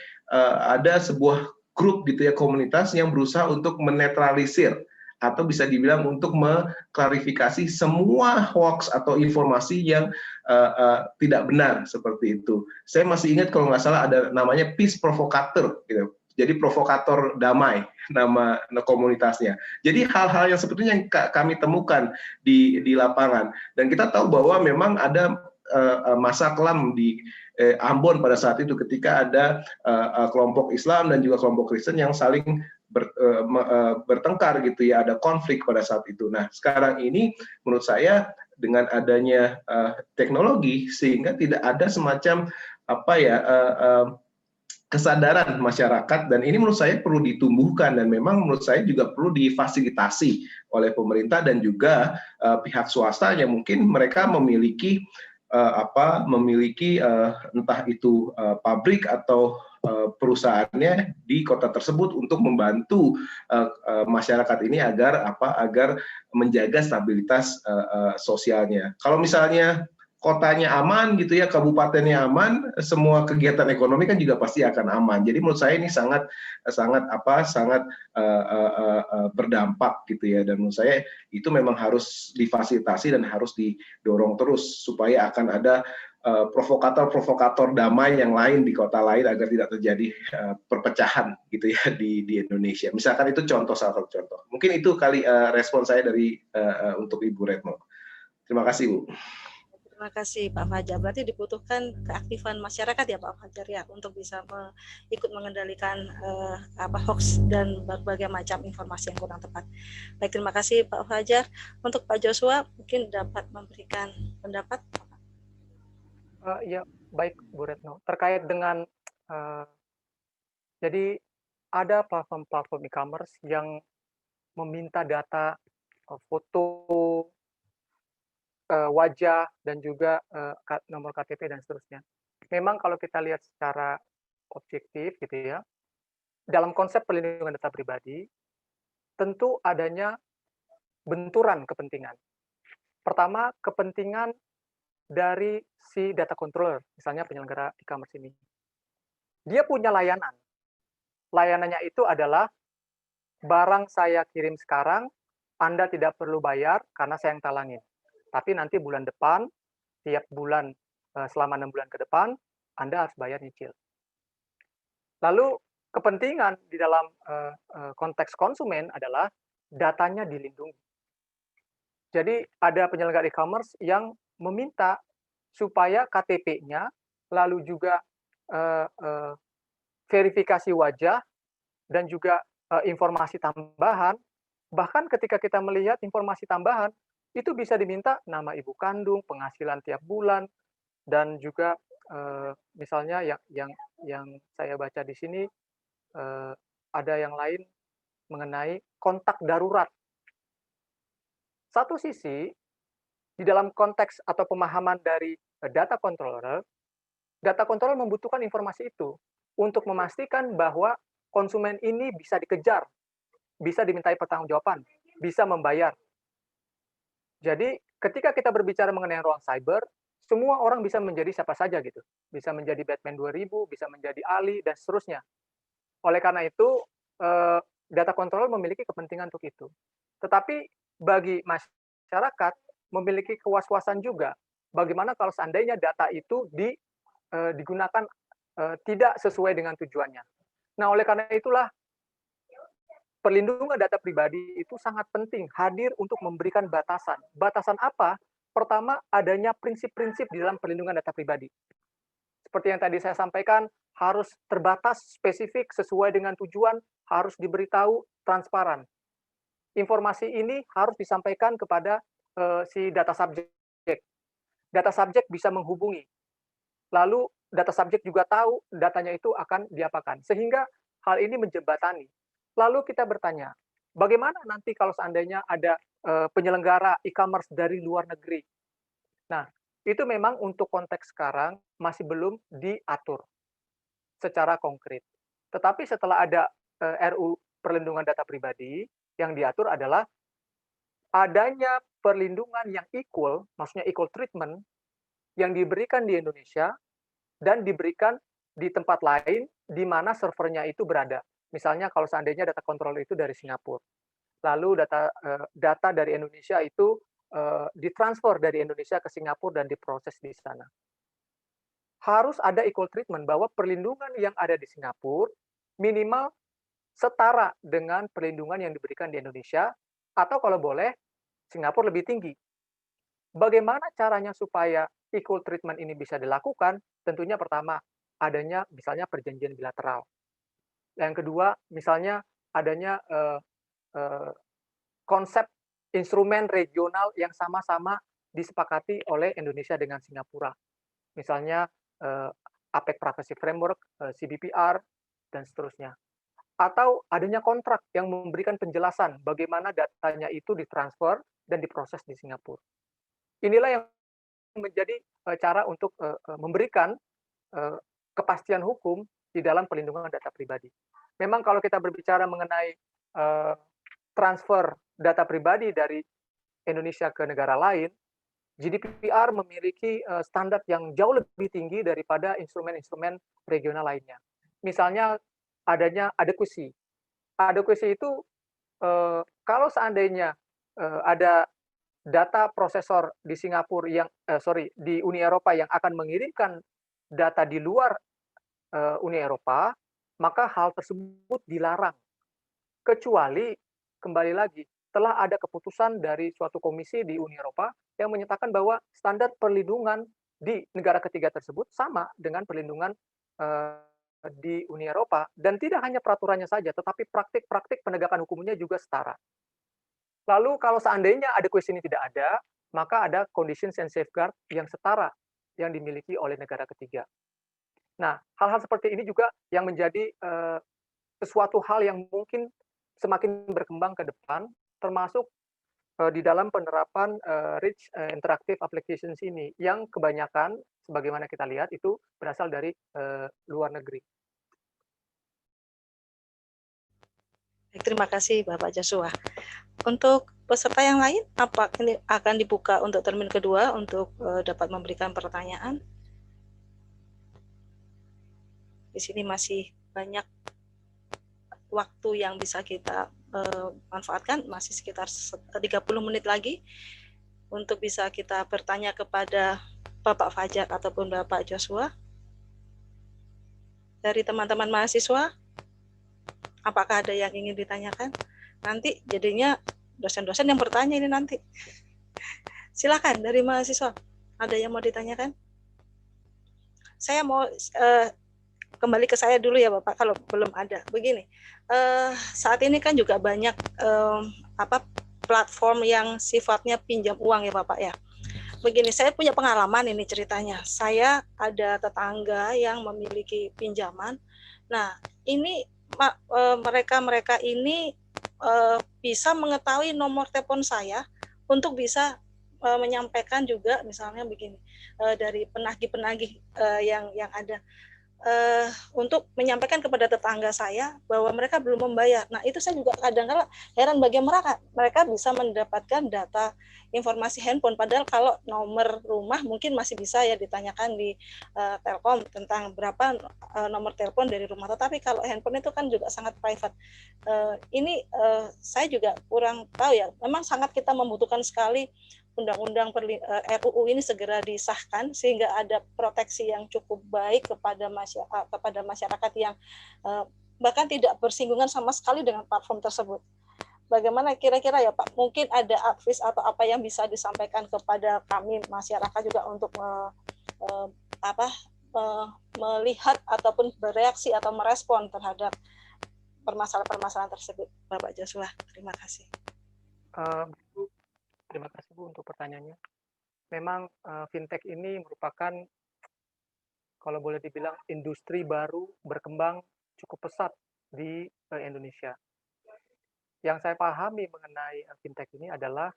ada sebuah grup gitu ya, komunitas yang berusaha untuk menetralisir atau bisa dibilang untuk mengklarifikasi semua hoax atau informasi yang tidak benar seperti itu. Saya masih ingat kalau nggak salah ada namanya peace provocator, gitu. Jadi provokator damai nama komunitasnya. Jadi hal-hal yang sebetulnya yang kami temukan di lapangan, dan kita tahu bahwa memang ada masa kelam di Ambon pada saat itu ketika ada kelompok Islam dan juga kelompok Kristen yang saling bertengkar gitu ya, ada konflik pada saat itu. Nah, sekarang ini menurut saya dengan adanya teknologi sehingga tidak ada semacam kesadaran masyarakat, dan ini menurut saya perlu ditumbuhkan dan memang menurut saya juga perlu difasilitasi oleh pemerintah dan juga pihak swasta yang mungkin mereka memiliki entah itu pabrik atau perusahaannya di kota tersebut untuk membantu masyarakat ini agar menjaga stabilitas sosialnya. Kalau misalnya kotanya aman gitu ya, kabupatennya aman, semua kegiatan ekonomi kan juga pasti akan aman. Jadi menurut saya ini sangat berdampak gitu ya, dan menurut saya itu memang harus difasilitasi dan harus didorong terus supaya akan ada provokator-provokator damai yang lain di kota lain agar tidak terjadi perpecahan gitu ya di Indonesia. Misalkan itu salah satu contoh. Mungkin itu kali respon saya dari untuk Ibu Retno. Terima kasih, Bu. Terima kasih Pak Fajar. Berarti dibutuhkan keaktifan masyarakat ya Pak Fajar ya untuk bisa ikut mengendalikan hoax dan berbagai macam informasi yang kurang tepat. Baik, terima kasih Pak Fajar. Untuk Pak Joshua mungkin dapat memberikan pendapat. Ya, baik Bu Retno. Terkait dengan jadi ada platform-platform e-commerce yang meminta data foto, wajah, dan juga nomor KTP dan seterusnya. Memang kalau kita lihat secara objektif gitu ya, dalam konsep perlindungan data pribadi, tentu adanya benturan kepentingan. Pertama, kepentingan dari si data controller, misalnya penyelenggara e-commerce ini. Dia punya layanan. Layanannya itu adalah barang saya kirim sekarang, Anda tidak perlu bayar karena saya yang talangin. Tapi nanti bulan depan, tiap bulan selama 6 bulan ke depan, Anda harus bayar nyicil. Lalu kepentingan di dalam konteks konsumen adalah datanya dilindungi. Jadi ada penyelenggara e-commerce yang meminta supaya KTP-nya, lalu juga verifikasi wajah, dan juga informasi tambahan. Bahkan ketika kita melihat informasi tambahan, itu bisa diminta nama ibu kandung, penghasilan tiap bulan, dan juga misalnya yang saya baca di sini ada yang lain mengenai kontak darurat. Satu sisi, di dalam konteks atau pemahaman dari data controller membutuhkan informasi itu untuk memastikan bahwa konsumen ini bisa dikejar, bisa dimintai pertanggungjawaban, bisa membayar. Jadi ketika kita berbicara mengenai ruang cyber, semua orang bisa menjadi siapa saja gitu. Bisa menjadi Batman 2000, bisa menjadi Ali, dan seterusnya. Oleh karena itu, data controller memiliki kepentingan untuk itu. Tetapi bagi masyarakat memiliki kewas-wasan juga. Bagaimana kalau seandainya data itu digunakan tidak sesuai dengan tujuannya. Nah, oleh karena itulah perlindungan data pribadi itu sangat penting, hadir untuk memberikan batasan. Batasan apa? Pertama, adanya prinsip-prinsip di dalam perlindungan data pribadi. Seperti yang tadi saya sampaikan, harus terbatas, spesifik, sesuai dengan tujuan, harus diberitahu, transparan. Informasi ini harus disampaikan kepada si data subjek. Data subjek bisa menghubungi. Lalu data subjek juga tahu datanya itu akan diapakan. Sehingga hal ini menjembatani. Lalu kita bertanya, bagaimana nanti kalau seandainya ada penyelenggara e-commerce dari luar negeri? Nah, itu memang untuk konteks sekarang masih belum diatur secara konkret. Tetapi setelah ada RU perlindungan data pribadi, yang diatur adalah adanya perlindungan yang equal, maksudnya equal treatment, yang diberikan di Indonesia dan diberikan di tempat lain di mana servernya itu berada. Misalnya kalau seandainya data controller itu dari Singapura. lalu data dari Indonesia itu ditransfer dari Indonesia ke Singapura dan diproses di sana. Harus ada equal treatment bahwa perlindungan yang ada di Singapura minimal setara dengan perlindungan yang diberikan di Indonesia, atau kalau boleh, Singapura lebih tinggi. Bagaimana caranya supaya equal treatment ini bisa dilakukan? Tentunya pertama, adanya misalnya perjanjian bilateral. Yang kedua, misalnya adanya konsep instrumen regional yang sama-sama disepakati oleh Indonesia dengan Singapura. Misalnya APEC Privacy Framework, CBPR, dan seterusnya. Atau adanya kontrak yang memberikan penjelasan bagaimana datanya itu ditransfer dan diproses di Singapura. Inilah yang menjadi cara untuk memberikan kepastian hukum di dalam perlindungan data pribadi. Memang kalau kita berbicara mengenai transfer data pribadi dari Indonesia ke negara lain, GDPR memiliki standar yang jauh lebih tinggi daripada instrumen-instrumen regional lainnya. Misalnya adanya adequacy. Adequacy itu kalau seandainya ada data prosesor di Singapura yang di Uni Eropa yang akan mengirimkan data di luar Uni Eropa, maka hal tersebut dilarang. Kecuali kembali lagi telah ada keputusan dari suatu komisi di Uni Eropa yang menyatakan bahwa standar perlindungan di negara ketiga tersebut sama dengan perlindungan di Uni Eropa, dan tidak hanya peraturannya saja, tetapi praktik-praktik penegakan hukumnya juga setara. Lalu kalau seandainya adequacy ini tidak ada, maka ada conditions and safeguard yang setara yang dimiliki oleh negara ketiga. Nah, hal-hal seperti ini juga yang menjadi sesuatu hal yang mungkin semakin berkembang ke depan, termasuk di dalam penerapan Rich Interactive Applications ini, yang kebanyakan, sebagaimana kita lihat, itu berasal dari luar negeri. Terima kasih Bapak Joshua. Untuk peserta yang lain, apa ini akan dibuka untuk termin kedua untuk dapat memberikan pertanyaan? Di sini masih banyak waktu yang bisa kita manfaatkan, masih sekitar 30 menit lagi untuk bisa kita bertanya kepada Bapak Fajar ataupun Bapak Joshua. Dari teman-teman mahasiswa, apakah ada yang ingin ditanyakan? Nanti jadinya dosen-dosen yang bertanya ini nanti. Silakan dari mahasiswa, ada yang mau ditanyakan? Saya mau kembali ke saya dulu ya Bapak, kalau belum ada. Begini, saat ini kan juga banyak platform yang sifatnya pinjam uang ya Bapak ya. Begini, saya punya pengalaman ini ceritanya. Saya ada tetangga yang memiliki pinjaman. Nah, ini mereka ini bisa mengetahui nomor telepon saya untuk bisa menyampaikan juga, misalnya begini, dari penagih-penagih yang ada, untuk menyampaikan kepada tetangga saya bahwa mereka belum membayar. Nah, itu saya juga kadang-kadang heran bagaimana mereka bisa mendapatkan data informasi handphone, padahal kalau nomor rumah mungkin masih bisa ya ditanyakan di Telkom tentang berapa nomor telepon dari rumah, tetapi kalau handphone itu kan juga sangat private. Ini saya juga kurang tahu ya, memang sangat kita membutuhkan sekali undang-undang RUU ini segera disahkan sehingga ada proteksi yang cukup baik kepada masyarakat yang bahkan tidak bersinggungan sama sekali dengan platform tersebut. Bagaimana kira-kira ya Pak? Mungkin ada advice atau apa yang bisa disampaikan kepada kami masyarakat juga untuk melihat ataupun bereaksi atau merespon terhadap permasalahan-permasalahan tersebut, Bapak Joshua. Terima kasih. Terima kasih Bu untuk pertanyaannya. Memang fintech ini merupakan, kalau boleh dibilang, industri baru berkembang cukup pesat di Indonesia. Yang saya pahami mengenai fintech ini adalah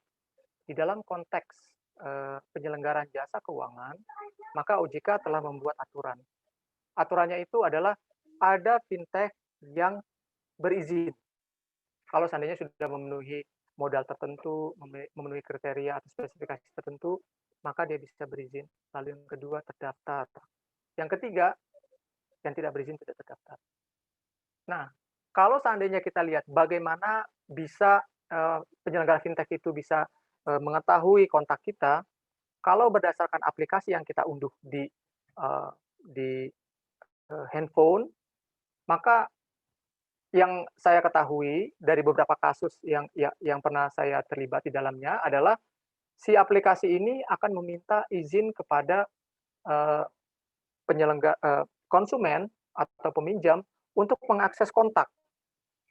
di dalam konteks penyelenggaraan jasa keuangan, maka OJK telah membuat aturan. Aturannya itu adalah ada fintech yang berizin. Kalau seandainya sudah memenuhi modal tertentu, memenuhi kriteria atau spesifikasi tertentu, maka dia bisa berizin. Lalu yang kedua, terdaftar. Yang ketiga, yang tidak berizin tidak terdaftar. Nah, kalau seandainya kita lihat bagaimana bisa penyelenggara fintech itu bisa mengetahui kontak kita, kalau berdasarkan aplikasi yang kita unduh di handphone, maka yang saya ketahui dari beberapa kasus yang pernah saya terlibat di dalamnya adalah si aplikasi ini akan meminta izin kepada konsumen atau peminjam untuk mengakses kontak.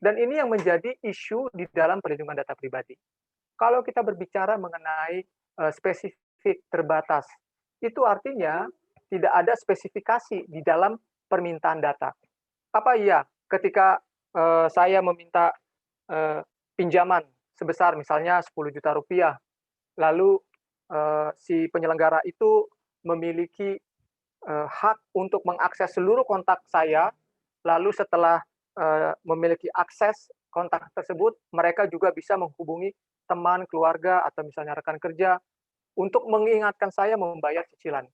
Dan ini yang menjadi isu di dalam perlindungan data pribadi. Kalau kita berbicara mengenai spesifik terbatas, itu artinya tidak ada spesifikasi di dalam permintaan data. Apa iya ketika saya meminta pinjaman sebesar misalnya 10 juta rupiah, lalu si penyelenggara itu memiliki hak untuk mengakses seluruh kontak saya, lalu setelah memiliki akses kontak tersebut, mereka juga bisa menghubungi teman, keluarga, atau misalnya rekan kerja untuk mengingatkan saya membayar cicilan.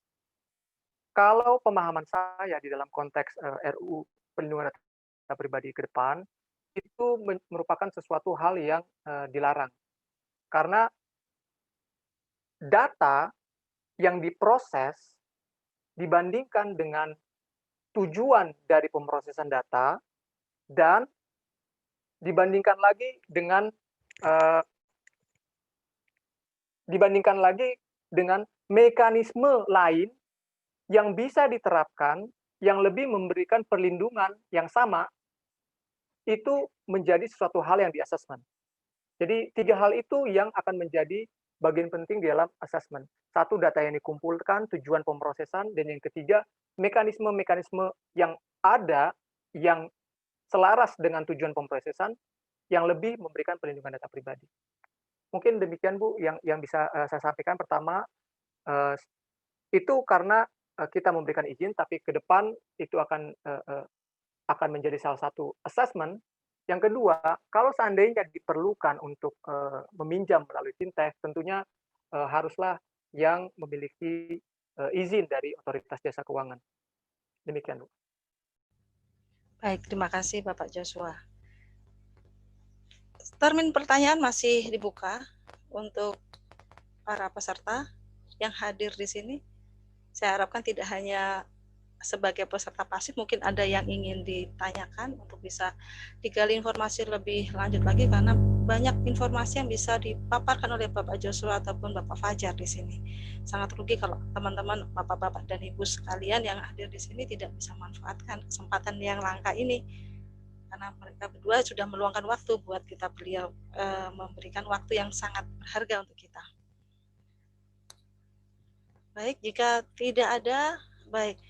Kalau pemahaman saya di dalam konteks RUU Perlindungan Data Pribadi ke depan, itu merupakan sesuatu hal yang dilarang. Karena data yang diproses dibandingkan dengan tujuan dari pemrosesan data dan dibandingkan lagi dengan mekanisme lain yang bisa diterapkan yang lebih memberikan perlindungan yang sama, itu menjadi suatu hal yang di-assessment. Jadi 3 hal itu yang akan menjadi bagian penting di dalam assessment. 1, data yang dikumpulkan, tujuan pemrosesan, dan yang ketiga, mekanisme-mekanisme yang ada yang selaras dengan tujuan pemrosesan yang lebih memberikan perlindungan data pribadi. Mungkin demikian Bu yang bisa saya sampaikan. Pertama, itu karena kita memberikan izin, tapi ke depan itu akan menjadi salah satu assessment. Yang kedua, kalau seandainya diperlukan untuk meminjam melalui fintech, tentunya haruslah yang memiliki izin dari otoritas jasa keuangan. Demikian, Bu. Baik, terima kasih Bapak Joshua. Termin pertanyaan masih dibuka untuk para peserta yang hadir di sini. Saya harapkan tidak hanya sebagai peserta pasif, mungkin ada yang ingin ditanyakan untuk bisa digali informasi lebih lanjut lagi, karena banyak informasi yang bisa dipaparkan oleh Bapak Joshua ataupun Bapak Fajar di sini. Sangat rugi kalau teman-teman, Bapak-bapak dan Ibu sekalian yang hadir di sini tidak bisa manfaatkan kesempatan yang langka ini, karena mereka berdua sudah meluangkan waktu buat kita, beliau memberikan waktu yang sangat berharga untuk kita. Baik, jika tidak ada, baik.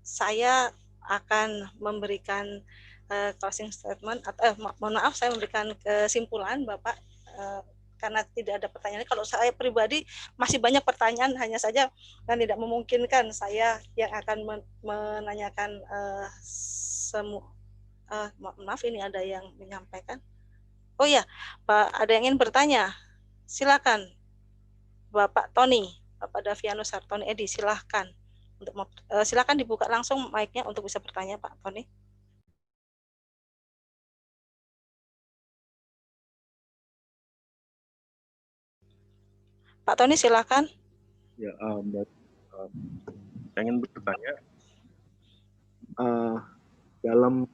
Saya akan memberikan closing statement atau mohon maaf, saya memberikan kesimpulan Bapak, karena tidak ada pertanyaan. Kalau saya pribadi masih banyak pertanyaan, hanya saja kan tidak memungkinkan saya yang akan menanyakan semua. Maaf, ini ada yang menyampaikan. Oh ya, Pak, ada yang ingin bertanya, silakan Bapak Tony, Bapak Davianus Hartoni Edi, silakan. Silakan dibuka langsung mic-nya untuk bisa bertanya, Pak Tony. Pak Tony, silakan. Ya, saya ingin bertanya, dalam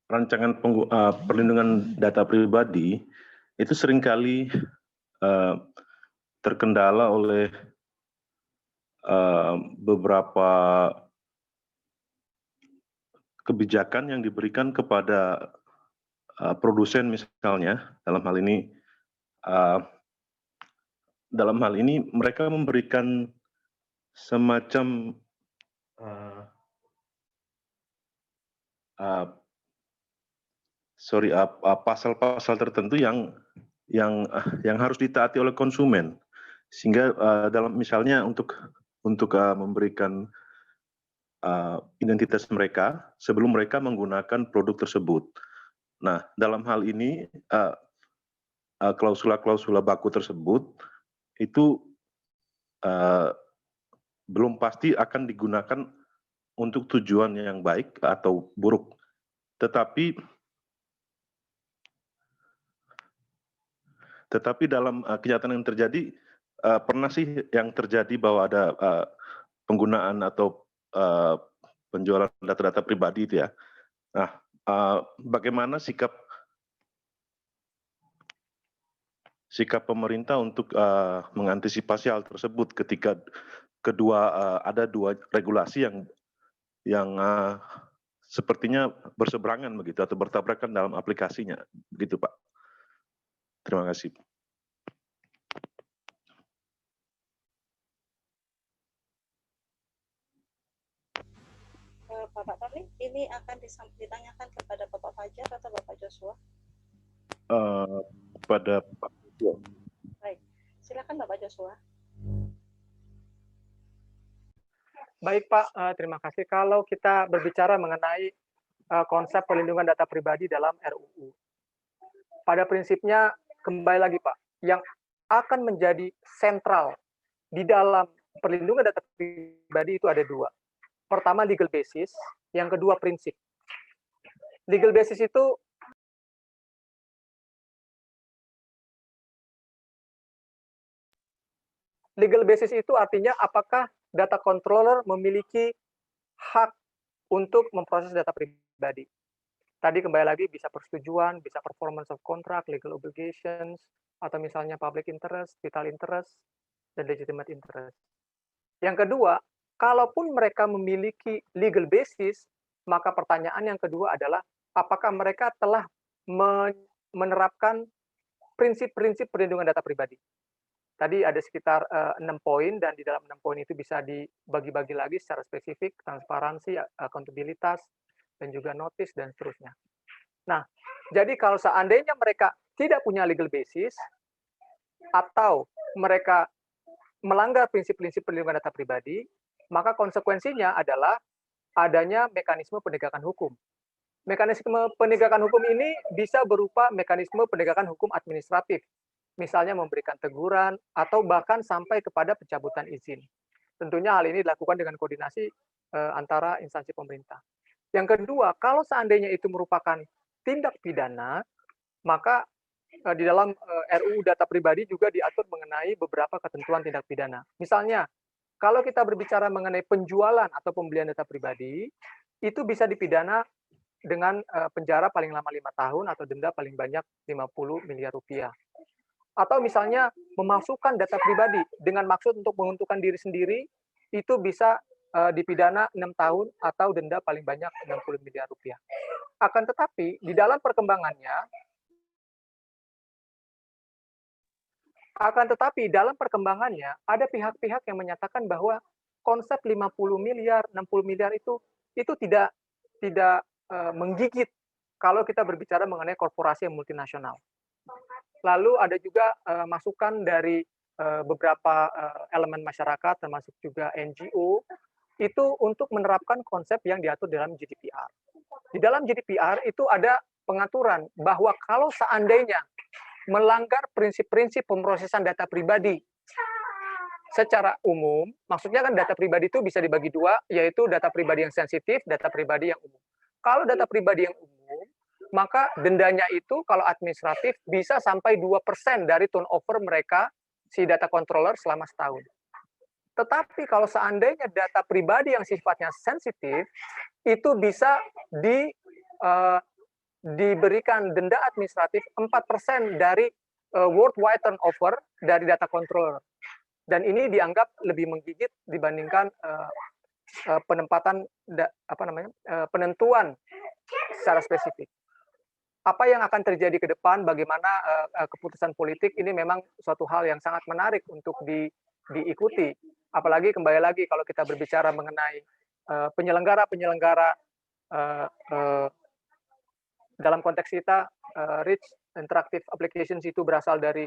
rancangan perlindungan data pribadi itu seringkali terkendala oleh beberapa kebijakan yang diberikan kepada produsen, misalnya dalam hal ini mereka memberikan semacam pasal-pasal tertentu yang harus ditaati oleh konsumen, sehingga dalam misalnya untuk memberikan identitas mereka sebelum mereka menggunakan produk tersebut. Nah, dalam hal ini klausula-klausula baku tersebut itu belum pasti akan digunakan untuk tujuan yang baik atau buruk. tetapi dalam kenyataan yang terjadi, pernah sih yang terjadi bahwa ada penggunaan atau penjualan data-data pribadi itu ya. Nah, bagaimana sikap pemerintah untuk mengantisipasi hal tersebut ketika ada dua regulasi yang sepertinya berseberangan begitu atau bertabrakan dalam aplikasinya, begitu Pak. Terima kasih. Bapak Tony, ini akan ditanyakan kepada Bapak Fajar atau Bapak Joshua? Pada Pak Joshua. Baik, silakan Bapak Joshua. Baik Pak, terima kasih. Kalau kita berbicara mengenai konsep perlindungan data pribadi dalam RUU, pada prinsipnya kembali lagi Pak, yang akan menjadi sentral di dalam perlindungan data pribadi itu ada dua. Pertama legal basis, yang kedua prinsip. Legal basis itu artinya apakah data controller memiliki hak untuk memproses data pribadi. Tadi kembali lagi bisa persetujuan, bisa performance of contract, legal obligations, atau misalnya public interest, vital interest, dan legitimate interest. Yang kedua, kalaupun mereka memiliki legal basis, maka pertanyaan yang kedua adalah apakah mereka telah menerapkan prinsip-prinsip perlindungan data pribadi. Tadi ada sekitar 6 poin, dan di dalam 6 poin itu bisa dibagi-bagi lagi secara spesifik, transparansi, akuntabilitas, dan juga notice, dan seterusnya. Nah, jadi kalau seandainya mereka tidak punya legal basis, atau mereka melanggar prinsip-prinsip perlindungan data pribadi, maka konsekuensinya adalah adanya mekanisme penegakan hukum. Mekanisme penegakan hukum ini bisa berupa mekanisme penegakan hukum administratif, misalnya memberikan teguran atau bahkan sampai kepada pencabutan izin. Tentunya hal ini dilakukan dengan koordinasi antara instansi pemerintah. Yang kedua, kalau seandainya itu merupakan tindak pidana, maka di dalam RUU data pribadi juga diatur mengenai beberapa ketentuan tindak pidana. Misalnya, kalau kita berbicara mengenai penjualan atau pembelian data pribadi, itu bisa dipidana dengan penjara paling lama 5 tahun atau denda paling banyak 50 miliar rupiah. Atau misalnya memasukkan data pribadi dengan maksud untuk menguntungkan diri sendiri, itu bisa dipidana 6 tahun atau denda paling banyak 60 miliar rupiah. Akan tetapi, di dalam perkembangannya, ada pihak-pihak yang menyatakan bahwa konsep 50 miliar, 60 miliar itu tidak menggigit kalau kita berbicara mengenai korporasi yang multinasional. Lalu ada juga masukan dari beberapa elemen masyarakat, termasuk juga NGO, itu untuk menerapkan konsep yang diatur dalam GDPR. Di dalam GDPR itu ada pengaturan bahwa kalau seandainya melanggar prinsip-prinsip pemrosesan data pribadi secara umum, maksudnya kan data pribadi itu bisa dibagi dua, yaitu data pribadi yang sensitif, data pribadi yang umum. Kalau data pribadi yang umum, maka dendanya itu kalau administratif bisa sampai 2% dari turnover mereka, si data controller selama setahun. Tetapi kalau seandainya data pribadi yang sifatnya sensitif, itu bisa diberikan denda administratif 4% dari worldwide turnover dari data controller. Dan ini dianggap lebih menggigit dibandingkan penentuan secara spesifik. Apa yang akan terjadi ke depan, bagaimana keputusan politik, ini memang suatu hal yang sangat menarik untuk diikuti. Apalagi kembali lagi kalau kita berbicara mengenai penyelenggara dalam konteks kita, Rich Interactive Applications itu berasal dari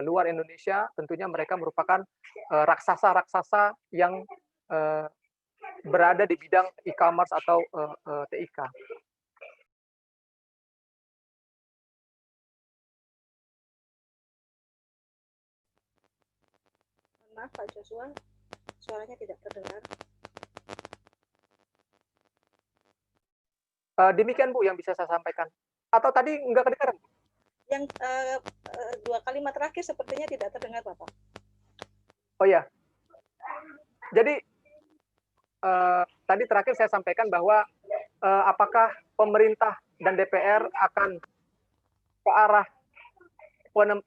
luar Indonesia, tentunya mereka merupakan raksasa-raksasa yang berada di bidang e-commerce atau TIK. Maaf Pak Joshua, suaranya tidak terdengar. Demikian Bu yang bisa saya sampaikan. Atau tadi enggak kedengaran? Yang 2 kalimat terakhir sepertinya tidak terdengar Bapak. Oh ya. Jadi tadi terakhir saya sampaikan bahwa apakah pemerintah dan DPR akan ke arah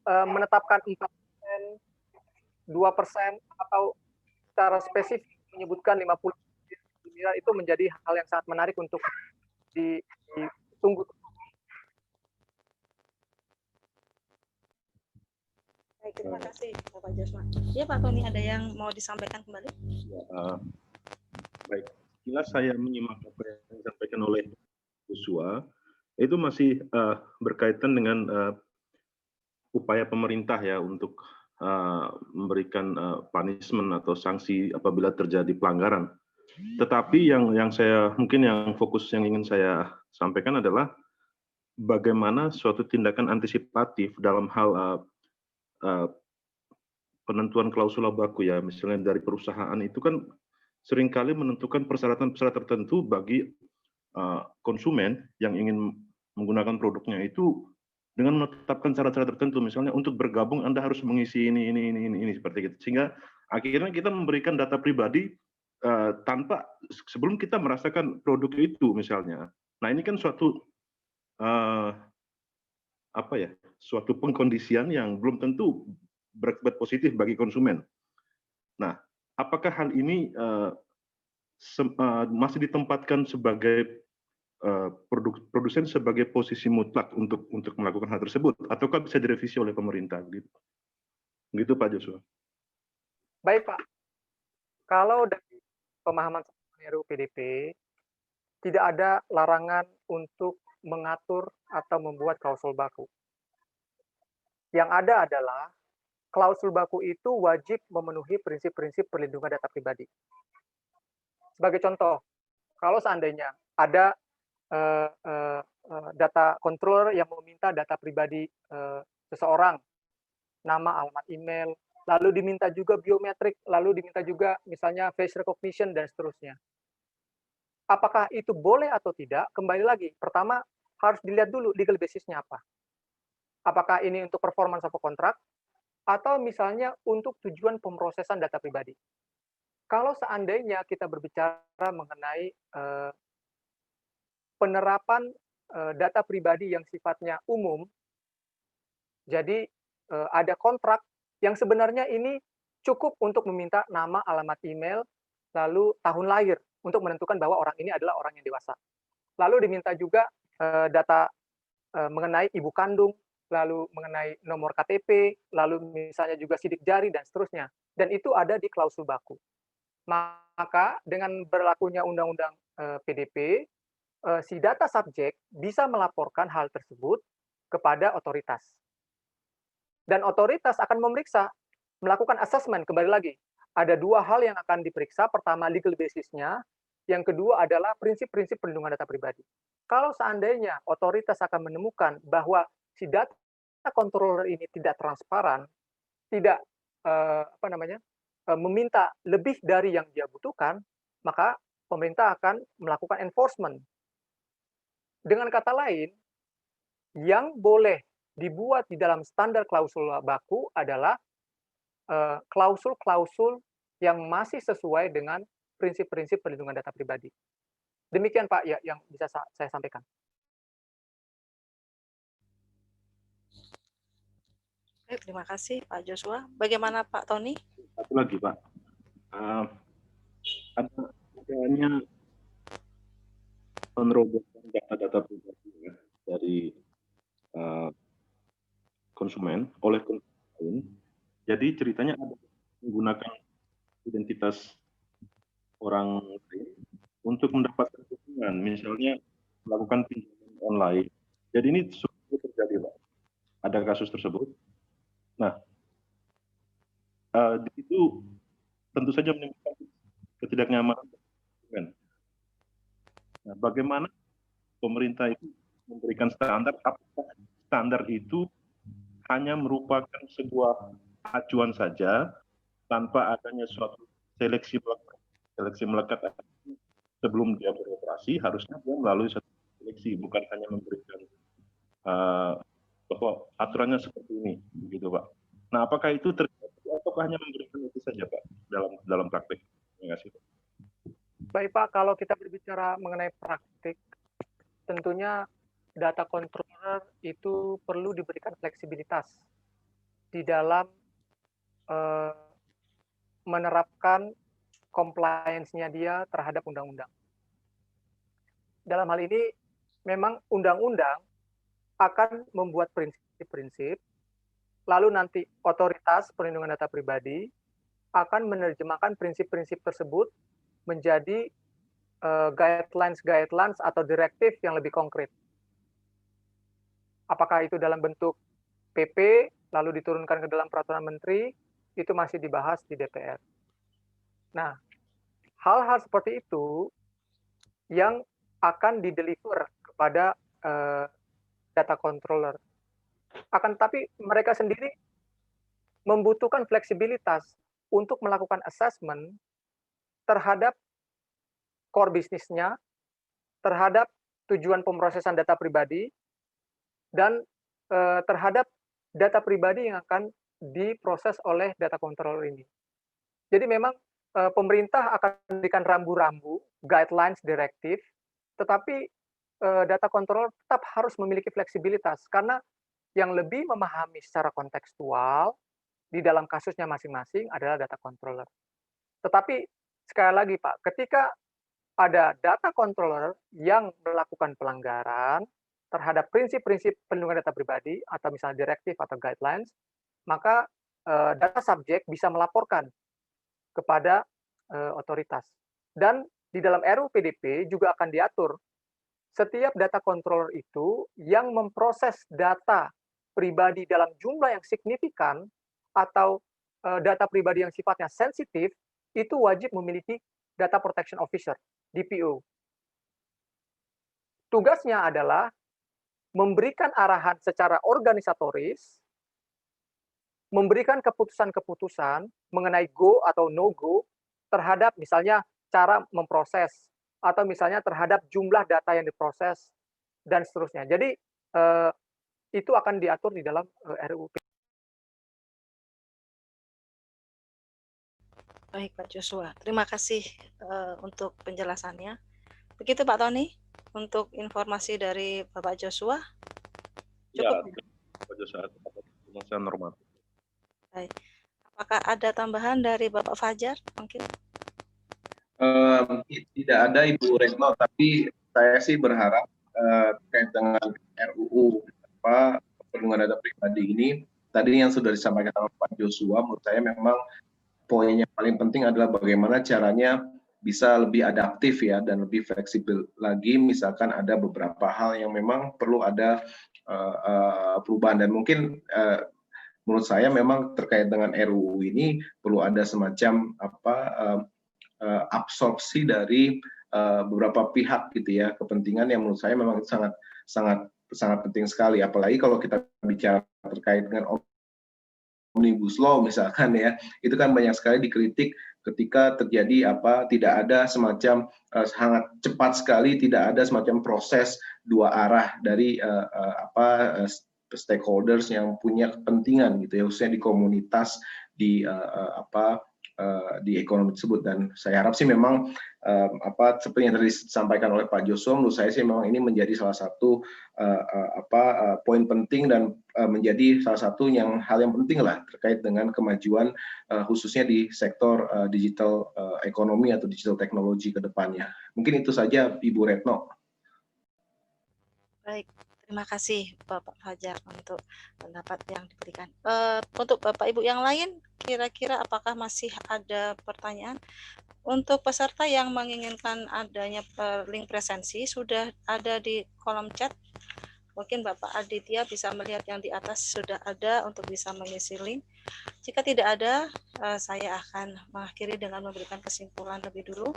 menetapkan 4%, 2%, atau secara spesifik menyebutkan 50 miliar, itu menjadi hal yang sangat menarik untuk ditunggu. Baik, terima kasih Bapak Joshua. Ya Pak Tony, ada yang mau disampaikan kembali? Baik, sekilas saya menyimak apa yang disampaikan oleh Joshua, itu masih berkaitan dengan upaya pemerintah ya untuk memberikan punishment atau sanksi apabila terjadi pelanggaran. Tetapi yang saya mungkin yang fokus yang ingin saya sampaikan adalah bagaimana suatu tindakan antisipatif dalam hal penentuan klausula baku ya, misalnya dari perusahaan itu kan seringkali menentukan persyaratan-persyaratan tertentu bagi konsumen yang ingin menggunakan produknya itu dengan menetapkan syarat-syarat tertentu, misalnya untuk bergabung Anda harus mengisi ini seperti itu, sehingga akhirnya kita memberikan data pribadi tanpa sebelum kita merasakan produk itu misalnya. Nah ini kan suatu suatu pengkondisian yang belum tentu berakibat positif bagi konsumen. Nah, apakah hal ini masih ditempatkan sebagai produsen sebagai posisi mutlak untuk melakukan hal tersebut, ataukah bisa direvisi oleh pemerintah? Begitu Pak Joshua. Baik Pak, kalau dari pemahaman RUU PDP tidak ada larangan untuk mengatur atau membuat klausul baku. Yang ada adalah klausul baku itu wajib memenuhi prinsip-prinsip perlindungan data pribadi. Sebagai contoh, kalau seandainya ada data controller yang meminta data pribadi seseorang, nama, alamat email, lalu diminta juga biometrik, lalu diminta juga misalnya face recognition dan seterusnya. Apakah itu boleh atau tidak? Kembali lagi, pertama harus dilihat dulu legal basis-nya apa. Apakah ini untuk performance of a contract, atau misalnya untuk tujuan pemrosesan data pribadi. Kalau seandainya kita berbicara mengenai penerapan data pribadi yang sifatnya umum, jadi ada kontrak yang sebenarnya ini cukup untuk meminta nama, alamat email, lalu tahun lahir untuk menentukan bahwa orang ini adalah orang yang dewasa. Lalu diminta juga data mengenai ibu kandung, lalu mengenai nomor KTP, lalu misalnya juga sidik jari dan seterusnya. Dan itu ada di klausul baku. Maka dengan berlakunya undang-undang PDP, si data subjek bisa melaporkan hal tersebut kepada otoritas. Dan otoritas akan memeriksa, melakukan assessment, kembali lagi. Ada dua hal yang akan diperiksa, pertama legal basis-nya, yang kedua adalah prinsip-prinsip perlindungan data pribadi. Kalau seandainya otoritas akan menemukan bahwa si data controller ini tidak transparan, tidak meminta lebih dari yang dia butuhkan, maka pemerintah akan melakukan enforcement. Dengan kata lain, yang boleh dibuat di dalam standar klausul baku adalah klausul-klausul yang masih sesuai dengan prinsip-prinsip perlindungan data pribadi. Demikian Pak ya yang bisa saya sampaikan. Baik, terima kasih Pak Joshua. Bagaimana Pak Tony? Satu lagi Pak, adanya penerobosan data-data pribadi ya, dari konsumen oleh konsumen. Jadi ceritanya ada menggunakan identitas orang lain untuk mendapatkan dukungan, misalnya melakukan pinjaman online. Jadi ini sudah terjadi Pak. Ada kasus tersebut. Nah, di situ tentu saja menimbulkan ketidaknyamanan. Nah, bagaimana pemerintah itu memberikan standar? Apakah standar itu hanya merupakan sebuah acuan saja tanpa adanya suatu seleksi melekat sebelum dia beroperasi? Harusnya dia melalui satu seleksi, bukan hanya memberikan bahwa aturannya seperti ini, begitu Pak. Nah, apakah itu terjadi atau hanya memberikan itu saja Pak dalam praktek? Terima kasih. Baik Pak, kalau kita berbicara mengenai praktik, tentunya data controller itu perlu diberikan fleksibilitas di dalam menerapkan compliance-nya dia terhadap undang-undang. Dalam hal ini, memang undang-undang akan membuat prinsip-prinsip, lalu nanti otoritas perlindungan data pribadi akan menerjemahkan prinsip-prinsip tersebut menjadi guidelines atau direktif yang lebih konkret. Apakah itu dalam bentuk PP, lalu diturunkan ke dalam peraturan menteri, itu masih dibahas di DPR. Nah, hal-hal seperti itu yang akan dideliver kepada data controller. Akan tetapi mereka sendiri membutuhkan fleksibilitas untuk melakukan assessment terhadap core bisnisnya, terhadap tujuan pemrosesan data pribadi, dan terhadap data pribadi yang akan diproses oleh data controller ini. Jadi memang pemerintah akan memberikan rambu-rambu, guidelines, direktif, tetapi data controller tetap harus memiliki fleksibilitas, karena yang lebih memahami secara kontekstual di dalam kasusnya masing-masing adalah data controller. Tetapi sekali lagi Pak, ketika ada data controller yang melakukan pelanggaran terhadap prinsip-prinsip perlindungan data pribadi atau misalnya direktif atau guidelines, maka data subjek bisa melaporkan kepada otoritas. Dan di dalam RUU PDP juga akan diatur setiap data controller itu yang memproses data pribadi dalam jumlah yang signifikan atau data pribadi yang sifatnya sensitif itu wajib memiliki data protection officer, DPO. Tugasnya adalah memberikan arahan secara organisatoris, memberikan keputusan-keputusan mengenai go atau no go terhadap misalnya cara memproses atau misalnya terhadap jumlah data yang diproses dan seterusnya. Jadi itu akan diatur di dalam RUU. Baik Pak Joshua, terima kasih untuk penjelasannya. Begitu Pak Tony, untuk informasi dari Bapak Joshua. Cukup. Ya, Pak Joshua, penjelasan normatif. Baik. Apakah ada tambahan dari Bapak Fajar mungkin? Tidak ada Ibu Retno, tapi saya sih berharap terkait dengan RUU perlindungan data pribadi ini, tadi yang sudah disampaikan oleh Pak Joshua, menurut saya memang poin yang paling penting adalah bagaimana caranya bisa lebih adaptif ya dan lebih fleksibel lagi. Misalkan ada beberapa hal yang memang perlu ada perubahan, dan mungkin menurut saya memang terkait dengan RUU ini perlu ada semacam absorpsi dari beberapa pihak gitu ya, kepentingan yang menurut saya memang sangat penting sekali, apalagi kalau kita bicara terkait dengan Omnibus Law misalkan ya, itu kan banyak sekali dikritik ketika terjadi tidak ada semacam sangat cepat sekali, tidak ada semacam proses dua arah dari stakeholders yang punya kepentingan gitu ya, khususnya di komunitas di ekonomi tersebut. Dan saya harap sih memang seperti yang tadi disampaikan oleh Pak Joshua, menurut saya sih memang ini menjadi salah satu poin penting dan menjadi salah satu hal yang penting lah terkait dengan kemajuan khususnya di sektor digital ekonomi atau digital teknologi ke depannya. Mungkin itu saja Ibu Retno. Baik, terima kasih Bapak Fajar untuk pendapat yang diberikan. Untuk Bapak Ibu yang lain, kira-kira apakah masih ada pertanyaan? Untuk peserta yang menginginkan adanya link presensi, sudah ada di kolom chat. Mungkin Bapak Aditya bisa melihat yang di atas sudah ada untuk bisa mengisi link. Jika tidak ada, saya akan mengakhiri dengan memberikan kesimpulan lebih dulu.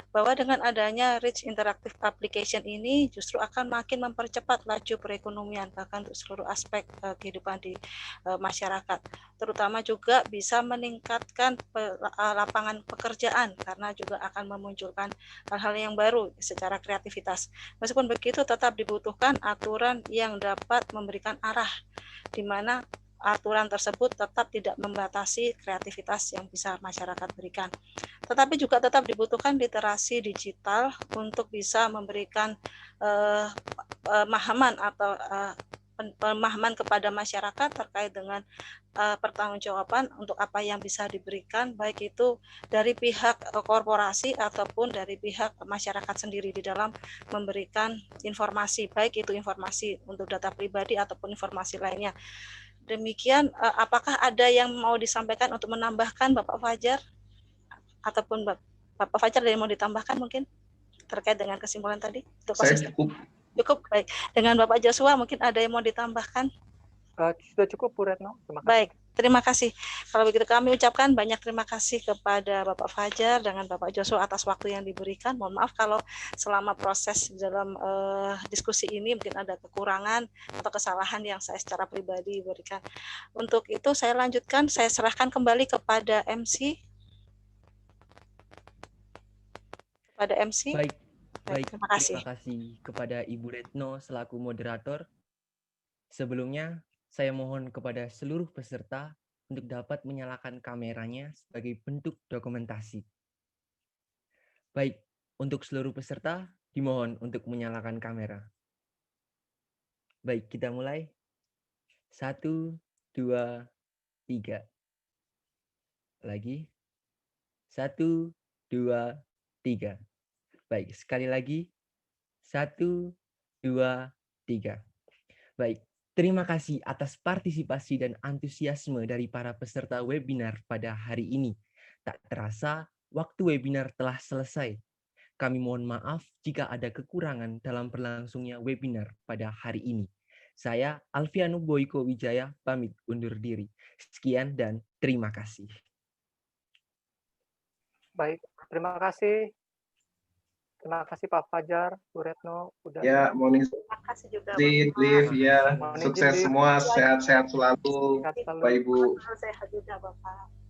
bahwa dengan adanya Rich Interactive Application ini justru akan makin mempercepat laju perekonomian bahkan untuk seluruh aspek kehidupan di masyarakat, terutama juga bisa meningkatkan lapangan pekerjaan karena juga akan memunculkan hal-hal yang baru secara kreativitas. Meskipun begitu tetap dibutuhkan aturan yang dapat memberikan arah di mana aturan tersebut tetap tidak membatasi kreativitas yang bisa masyarakat berikan. Tetapi juga tetap dibutuhkan literasi digital untuk bisa memberikan pemahaman atau pemahaman kepada masyarakat terkait dengan pertanggungjawaban untuk apa yang bisa diberikan, baik itu dari pihak korporasi ataupun dari pihak masyarakat sendiri di dalam memberikan informasi, baik itu informasi untuk data pribadi ataupun informasi lainnya. Demikian, apakah ada yang mau disampaikan untuk menambahkan Bapak Fajar? Ataupun Bapak Fajar ada yang mau ditambahkan mungkin terkait dengan kesimpulan tadi? Saya cukup. Cukup, baik. Dengan Bapak Joshua mungkin ada yang mau ditambahkan? Sudah cukup, Bu Retno. Terima kasih. Baik, terima kasih. Kalau begitu kami ucapkan banyak terima kasih kepada Bapak Fajar dengan Bapak Joshua atas waktu yang diberikan. Mohon maaf kalau selama proses dalam diskusi ini mungkin ada kekurangan atau kesalahan yang saya secara pribadi berikan. Untuk itu saya lanjutkan, saya serahkan kembali kepada MC. Kepada MC. Baik, terima kasih. Terima kasih kepada Ibu Retno selaku moderator. Sebelumnya, saya mohon kepada seluruh peserta untuk dapat menyalakan kameranya sebagai bentuk dokumentasi. Baik, untuk seluruh peserta, dimohon untuk menyalakan kamera. Baik, kita mulai. 1, 2, 3. Lagi. 1, 2, 3. Baik, sekali lagi. 1, 2, 3. Baik, terima kasih atas partisipasi dan antusiasme dari para peserta webinar pada hari ini. Tak terasa, waktu webinar telah selesai. Kami mohon maaf jika ada kekurangan dalam berlangsungnya webinar pada hari ini. Saya, Alfiano Boyko Wijaya, pamit undur diri. Sekian dan terima kasih. Baik, terima kasih. Terima kasih Pak Fajar, Bu Retno. Udah Ya, mohon Terima kasih juga. izin, ya. Mohon izin, Sukses Liv. semua, sehat-sehat selalu, Sehat selalu. Bapak Ibu. Sehat juga Bapak.